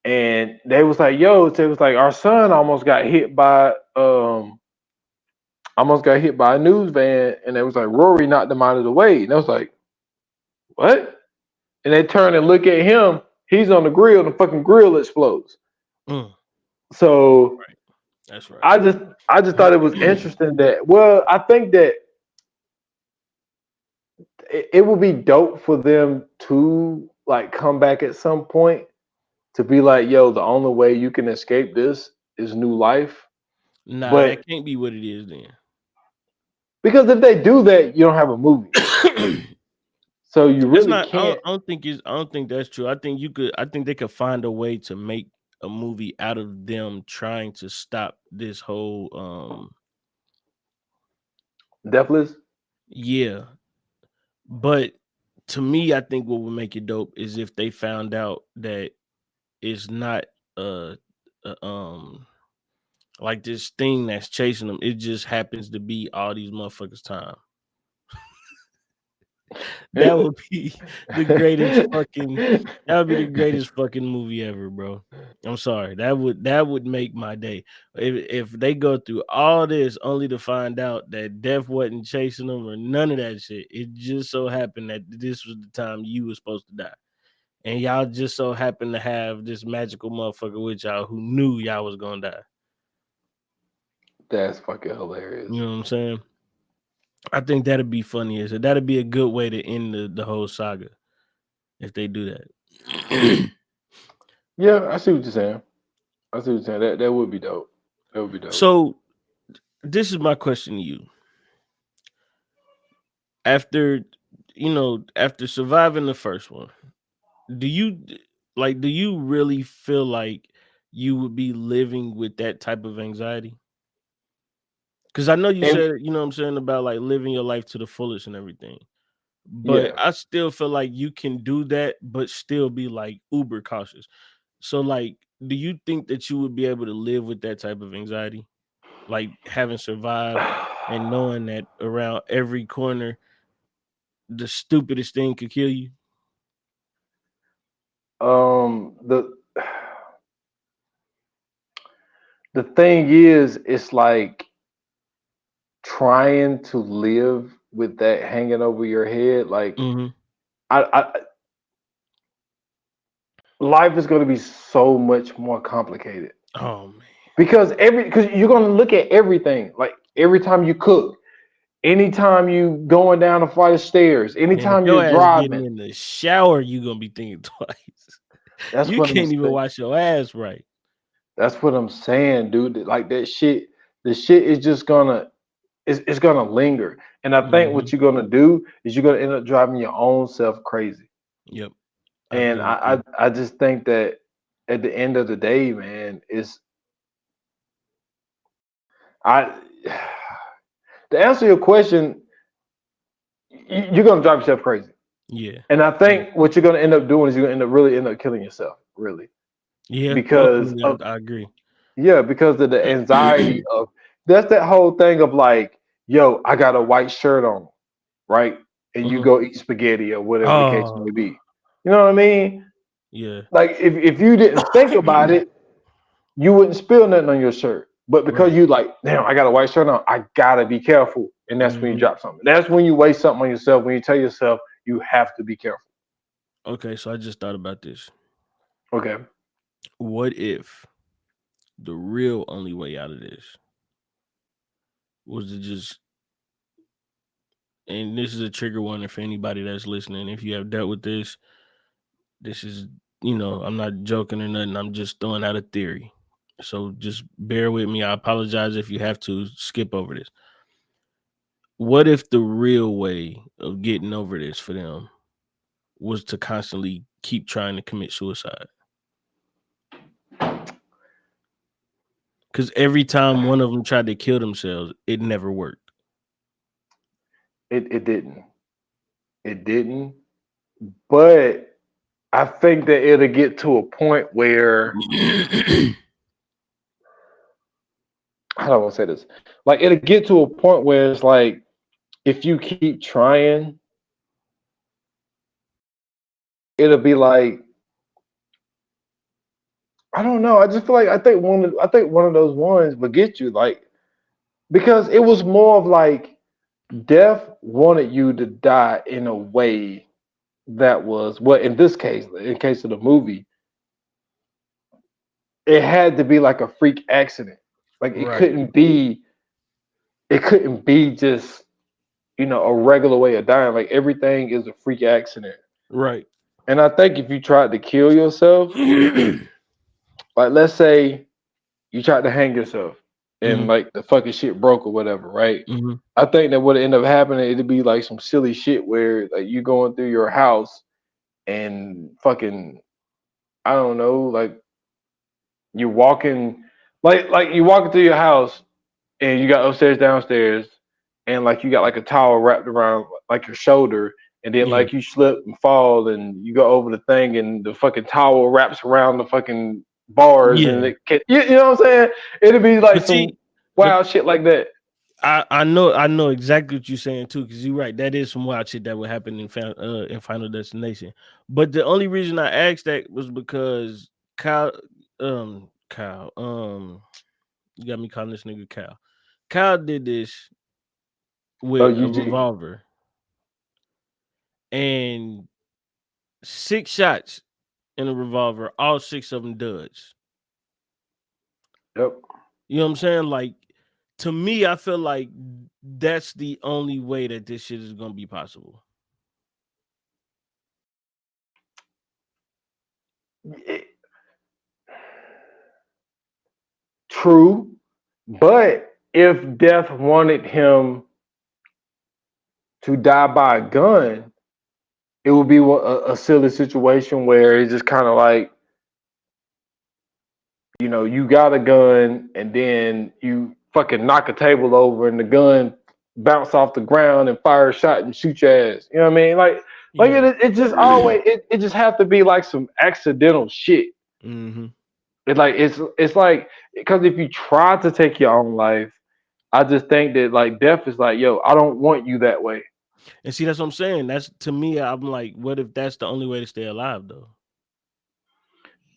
And they was like, yo, they was like, our son almost got hit by a news van, and they was like, Rory knocked him out of the way. And I was like, what? And they turn and look at him, he's on the grill, and the fucking grill explodes. Mm, So right. That's right. I just thought it was interesting that, well, I think that it would be dope for them to like come back at some point to be like, yo, the only way you can escape this is new life. Nah, But that can't be what it is then. because if they do that, you don't have a movie. So you That's really not. can't. I don't think that's true. I think you could. I think they could find a way to make a movie out of them trying to stop this whole. Deathless. Yeah, but to me, I think what would make it dope is if they found out that it's not a Like this thing that's chasing them, it just happens to be all these motherfuckers' time. That would be the greatest fucking. That would be the greatest fucking movie ever, bro. I'm sorry. That would make my day. If they go through all this only to find out that death wasn't chasing them or none of that shit. It just so happened that this was the time you were supposed to die. And y'all just so happened to have this magical motherfucker with y'all who knew y'all was gonna die. That's fucking hilarious. You know what I'm saying? I think that'd be funny. That'd be a good way to end the whole saga if they do that. Yeah, I see what you're saying. That would be dope. That would be dope. So this is my question to you. After after surviving the first one, do you really feel like you would be living with that type of anxiety? Because I know you And said, you know what I'm saying, about like living your life to the fullest and everything. But yeah, I still feel like you can do that, but still be like uber cautious. So like, do you think that you would be able to live with that type of anxiety? Like having survived and knowing that around every corner the stupidest thing could kill you? the the thing is, it's like trying to live with that hanging over your head. Like Mm-hmm. I life is going to be so much more complicated Oh man. because you're going to look at everything. Like every time you cook, anytime you going down a flight of stairs, Man, if anytime your you're ass getting driving. in the shower, you gonna be thinking twice. That's You what I'm can't even saying. wash your ass right. That's what I'm saying, dude. Like that shit, the shit is just gonna it's gonna linger. And I think Mm-hmm. what you're gonna do is you're gonna end up driving your own self crazy. Yep. I And agree with you. I just think that at the end of the day, man, it's I to answer your question, you're gonna drive yourself crazy. Yeah. And I Yeah. think what you're gonna end up doing is you're gonna really end up killing yourself, really. Yeah. Because Ultimately, of I agree. Yeah, because of the anxiety of that's that whole thing of like, yo, I got a white shirt on, right? And you Mhm. go eat spaghetti or whatever the case may Oh, be. You know what I mean? yeah. Like if you didn't think about it, you wouldn't spill nothing on your shirt. But because Right. you like, damn, I got a white shirt on, I gotta be careful. And that's when you Mhm. drop something. That's when you waste something on yourself, when you tell yourself you have to be careful. Okay, so I just thought about this. Okay. What if the real only way out of this was to just, and this is a trigger warning for anybody that's listening. If you have dealt with this is, I'm not joking or nothing. I'm just throwing out a theory. So just bear with me. I apologize if you have to skip over this. What if the real way of getting over this for them was to constantly keep trying to commit suicide? Because every time one of them tried to kill themselves, it never worked. It didn't. It didn't. But I think that it'll get to a point where how do I want to say this? Like it'll get to a point where it's like if you keep trying, it'll be like I don't know. I just feel like I think one of those ones would get you like because it was more of like death wanted you to die in a way that was well in this case, in case of the movie, it had to be like a freak accident. Like Right. it couldn't be just a regular way of dying. Like everything is a freak accident. Right. And I think if you tried to kill yourself, Hmm. like let's say you tried to hang yourself and like the fucking shit broke or whatever, right? Hmm. I think that would end up happening, it'd be like some silly shit where like you going through your house and fucking I don't know, like you're walking like you walking through your house and you got upstairs, downstairs, and like you got like a towel wrapped around like your shoulder, and then Yeah. like you slip and fall and you go over the thing and the fucking towel wraps around the fucking bars and Yeah, you know what I'm saying? It'll be like but some see, but wild shit like that. I know exactly what you're saying too, because you're right. That is some wild shit that would happen in Final Destination. But the only reason I asked that was because Kyle, you got me calling this nigga Kyle. Kyle did this Oh, with a UG. revolver and 6 shots in a revolver, all 6 of them duds. Yep. You know what I'm saying? Like, to me, I feel like that's the only way that this shit is gonna be possible. It- true, but if Death wanted him to die by a gun, it would be a silly situation where it's just kind of like, you know, you got a gun and then you fucking knock a table over and the gun bounce off the ground and fire a shot and shoot your ass. You know what I mean? Like Yeah. it just always it just have to be like some accidental shit. Mm-hmm. It's like, because if you try to take your own life, I just think that like death is like, yo, I don't want you that way. And see, that's what I'm saying. That's, to me, I'm like, what if that's the only way to stay alive, though?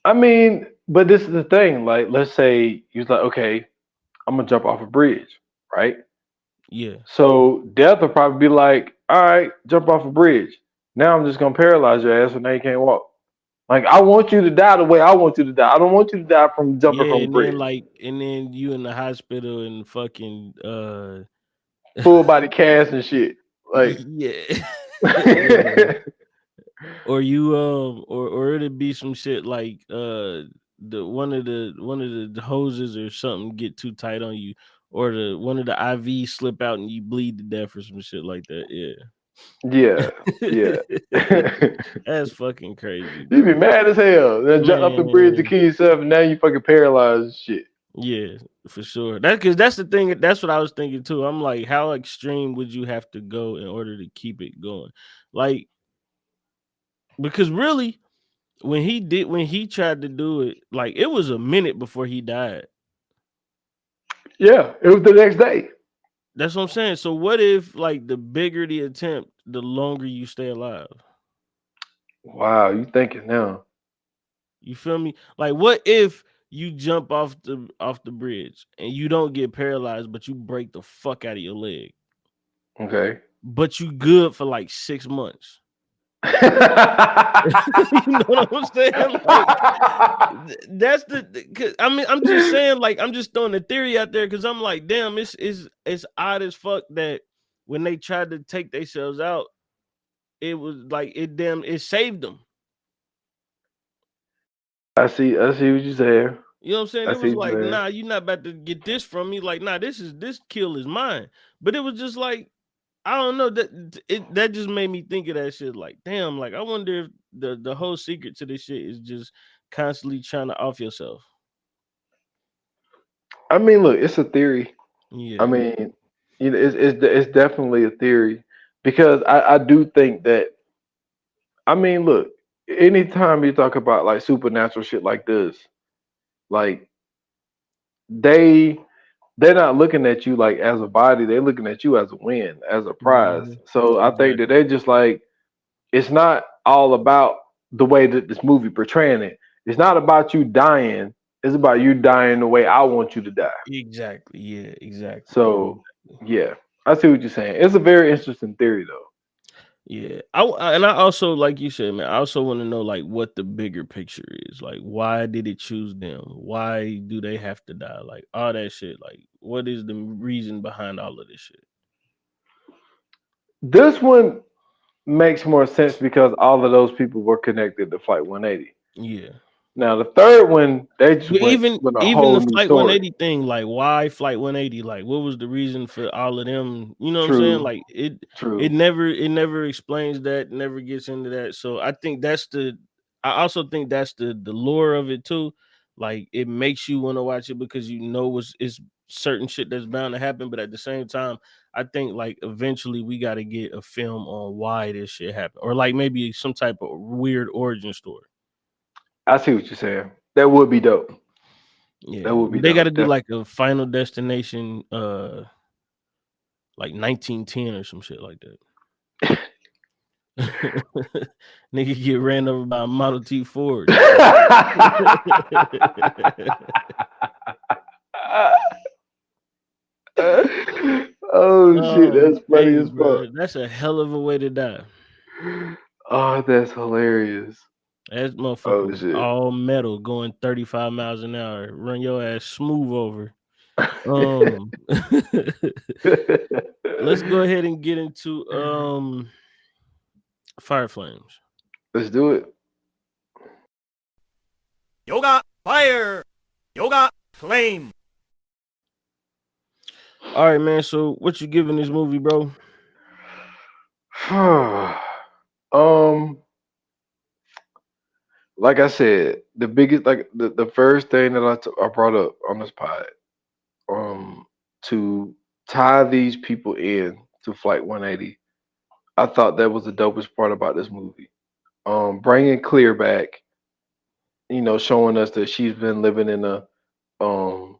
I mean, but this is the thing. Like, let's say you're like, okay, I'm gonna jump off a bridge, right? Yeah. So death will probably be like, all right, jump off a bridge. Now I'm just gonna paralyze your ass, and now you can't walk. Like, I want you to die the way I want you to die. I don't want you to die from jumping Yeah, from a and then bridge. like, and then you in the hospital and fucking Full body cast and shit. Like, yeah. yeah, Or you or it'd be some shit like the one of the hoses or something get too tight on you, or the one of the IVs slip out and you bleed to death or some shit like that. yeah. Yeah. That's fucking crazy, You be bro. mad as hell. Then jump up the bridge to Man, kill yourself, and now you fucking paralyzed and shit. yeah, for sure. That, because that's the thing. That's what I was thinking too. I'm like, how extreme would you have to go in order to keep it going? Like, because really, when he tried to do it, like, it was a minute before he died. Yeah, it was the next day. That's what I'm saying. So what if, like, the bigger the attempt, the longer you stay alive? Wow, you thinking now? You feel me? Like, what if you jump off the bridge and you don't get paralyzed, but you break the fuck out of your leg, Okay. but you good for like 6 months? You know what I'm saying? Like, that's I mean, I'm just saying, like, I'm just throwing the theory out there because I'm like, damn, it's odd as fuck that when they tried to take themselves out, it was like it saved them. I see what you saying. You know what I'm saying? I It see was what like, you're saying. nah, you're not about to get this from me. Like, nah, this kill is mine. But it was just like, I don't know, that just made me think of that shit. Like, damn, like, I wonder if the whole secret to this shit is just constantly trying to off yourself. I mean, look, it's a theory. I Yeah. mean, you know, it's definitely a theory because I do think that. I mean, look, anytime you talk about like supernatural shit like this, like they they're not looking at you like as a body, they're looking at you as a win, as a prize. Mhm. So I think that Exactly. they just like, it's not all about the way that this movie portraying it. It's not about you dying. It's about you dying the way I want you to die. Exactly. Yeah, exactly. So yeah, I see what you're saying. It's a very interesting theory though. Yeah, and I also, like you said, man, I also want to know, like, what the bigger picture is. Like, why did it choose them? Why do they have to die? Like, all that shit. Like, what is the reason behind all of this shit? This one makes more sense because all of those people were connected to Flight 180. Yeah. Now the third one, they just But went even with a even whole the new Flight story. 180 thing, like, why Flight 180? Like, what was the reason for all of them? You know what I'm saying? True, Like, it true. never explains that, never gets into that. So I think I also think that's the lure of it too. Like, it makes you want to watch it because you know it's certain shit that's bound to happen. But at the same time, I think, like, eventually we got to get a film on why this shit happened, or like maybe some type of weird origin story. I see what you're saying. That would be dope. Yeah, That would be they got to dope. do like a Final Destination, like 1910 or some shit like that. Nigga get ran over by a Model T Ford. Oh shit, that's funny Hey, as fuck. bro, that's a hell of a way to die. Oh, that's hilarious. That motherfucker Oh was shit. all metal, going 35 miles an hour, run your ass smooth over. Um, let's go ahead and get into Fire Flames. Let's do it. Yoga fire. Yoga flame. All right, man. So, what you giving this movie, bro? um, like I said, the biggest, like the first thing that I brought up on this pod, to tie these people in to Flight 180, I thought that was the dopest part about this movie. Bringing Clear back, showing us that she's been living um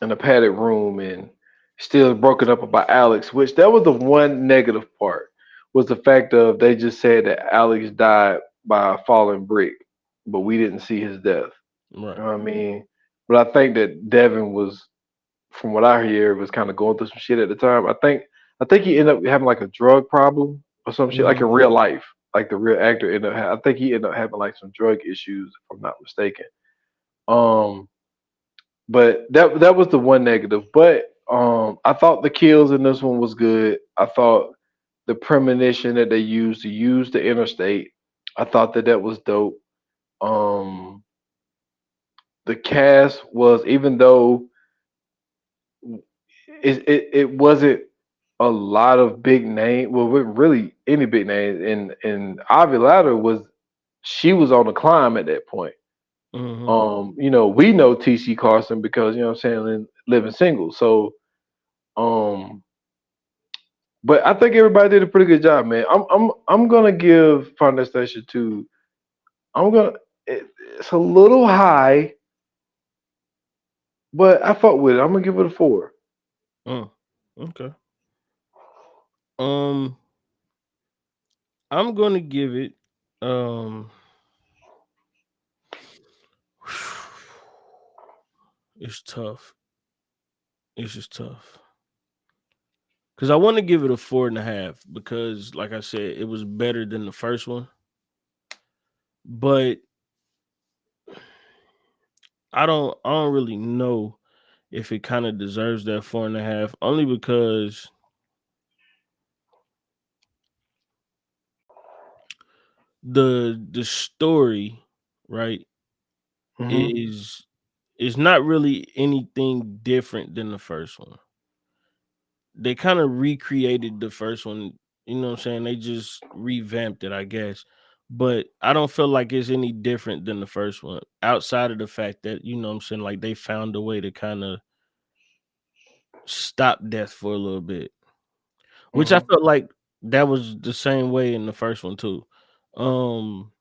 in a padded room and still broken up about Alex, which that was the one negative part, was the fact of they just said that Alex died by a falling brick, but we didn't see his death. Right. You know what I mean? But I think that Devin was, from what I hear, was kind of going through some shit at the time. I think he ended up having like a drug problem or some shit, like in real life. Like the real actor I think he ended up having like some drug issues, if I'm not mistaken. Um, but that was the one negative. But I thought the kills in this one was good. I thought the premonition that they used to use the interstate, I thought that was dope. Um, the cast was, even though it wasn't a lot of big name. Well, really any big names. And Avi Ladder was, she was on the climb at that point. Mm-hmm. We know TC Carson because, you know what I'm saying, living single. So but I think everybody did a pretty good job, man. I'm gonna give Foundation Station 2. I'm gonna it's a little high, but I fuck with it. I'm gonna give it a 4. Okay. Um, I'm gonna give it. Um, it's tough. It's just tough because I want to give it a 4.5 because, like I said, it was better than the first one. But I don't really know if it kind of deserves that 4.5, only because the story, right, Hmm. is not really anything different than the first one. They kind of recreated the first one, you know what I'm saying? They just revamped it, I guess. But I don't feel like it's any different than the first one, outside of the fact that, you know what I'm saying, like they found a way to kind of stop death for a little bit, which I Hmm. felt like that was the same way in the first one too. Um,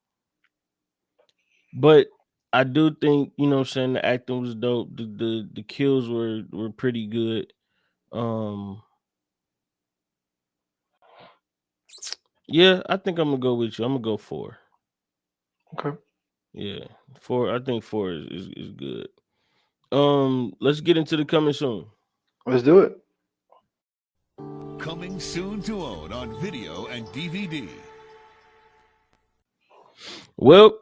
but I do think, you know what I'm saying, the acting was dope. The kills were pretty good. Um, yeah, I think I'm gonna go with you. I'm gonna go 4. Okay. Yeah, 4. I think 4 is good. Let's get into the coming soon. Let's do it. Coming soon to own on video and DVD. Well,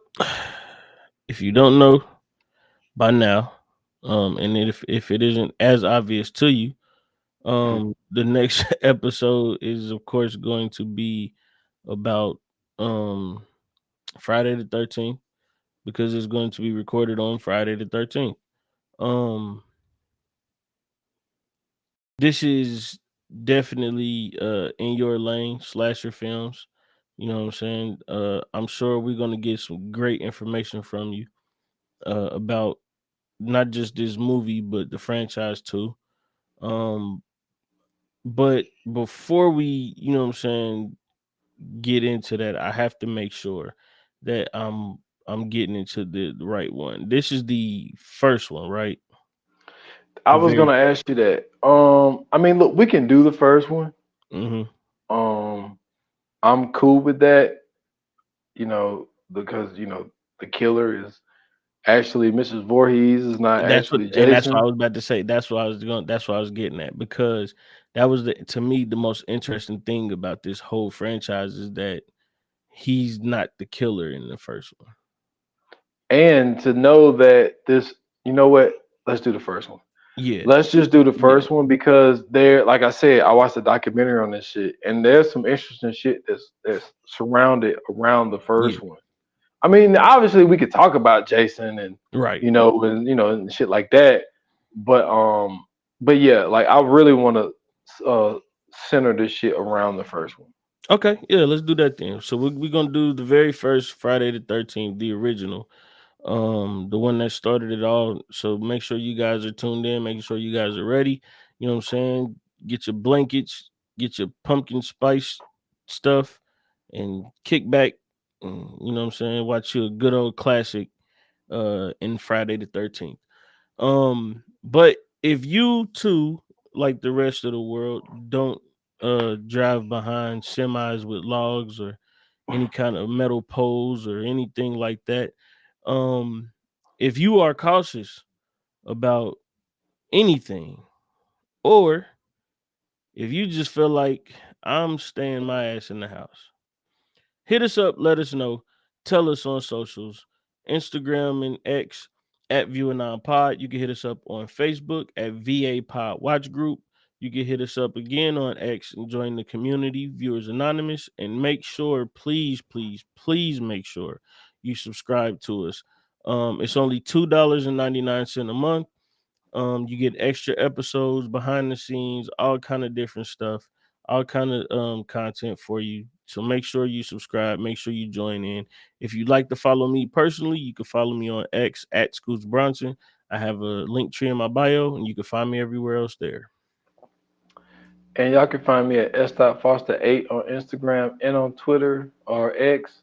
if you don't know by now, and if it isn't as obvious to you, the next episode is of course going to be about um Friday the 13th because it's going to be recorded on Friday the 13th. Um, this is definitely in your lane, slasher films. You know what I'm saying? I'm sure we're gonna get some great information from you about not just this movie but the franchise too. Um, but before we, you know what I'm saying, get into that, I have to make sure that I'm getting into the right one. This is the first one, right? I The was very. gonna ask you that. I mean, look, we can do the first one. Mm-hmm. I'm cool with that. Because the killer is actually Mrs. Voorhees, is not actually That's what I Jason. was about to say. That's what I was getting at, because that was to me the most interesting thing about this whole franchise is that he's not the killer in the first one. And to know that this, you know what? Let's do the first one. Yeah. Let's just do the Yeah. first one because like I said, I watched a documentary on this shit, and there's some interesting shit that's surrounded around the Yeah. first one. I mean, obviously we could talk about Jason and Right. and shit like that, but yeah, like I really want to center this shit around the first one. Okay. Yeah, let's do that then. So we're gonna do the very first Friday the 13th, the original. The one that started it all. So make sure you guys are tuned in, making sure you guys are ready. You know what I'm saying? Get your blankets, get your pumpkin spice stuff, and kick back. You know what I'm saying? Watch you a good old classic in Friday the 13th. But if you too, like the rest of the world, don't drive behind semis with logs or any kind of metal poles or anything like that, um if you are cautious about anything, or if you just feel like I'm staying my ass in the house, hit us up, let us know, tell us on socials, Instagram and X at View Pod. You can hit us up on Facebook at VA Pod Watch Group. You can hit us up again on X and join the community, Viewers Anonymous, and make sure, please, please, please make sure you subscribe to us. It's only $2.99 a month. You get extra episodes, behind the scenes, all kind of different stuff, all kind of content for you. So make sure you subscribe, make sure you join in. If you'd like to follow me personally, you can follow me on X at Scoots Bronson. I have a link tree in my bio, and you can find me everywhere else there. And y'all can find me at s.foster8 on Instagram and on Twitter or X,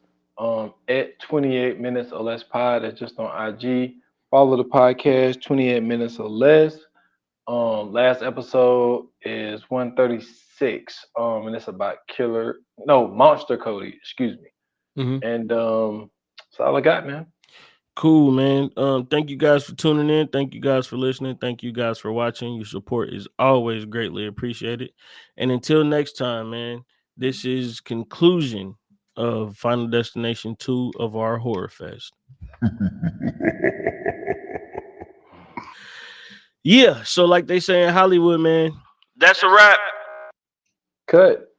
at 28 minutes or less pod. That's just on IG. Follow the podcast 28 minutes or less. Last episode is 136. And it's about Monster Cody, excuse me. Mm-hmm. And that's all I got, man. Cool, man. Thank you guys for tuning in. Thank you guys for listening. Thank you guys for watching. Your support is always greatly appreciated. And until next time, man, this is conclusion of Final Destination 2 of our Horror Fest. Yeah, so like they say in Hollywood, man, that's a wrap. Cut.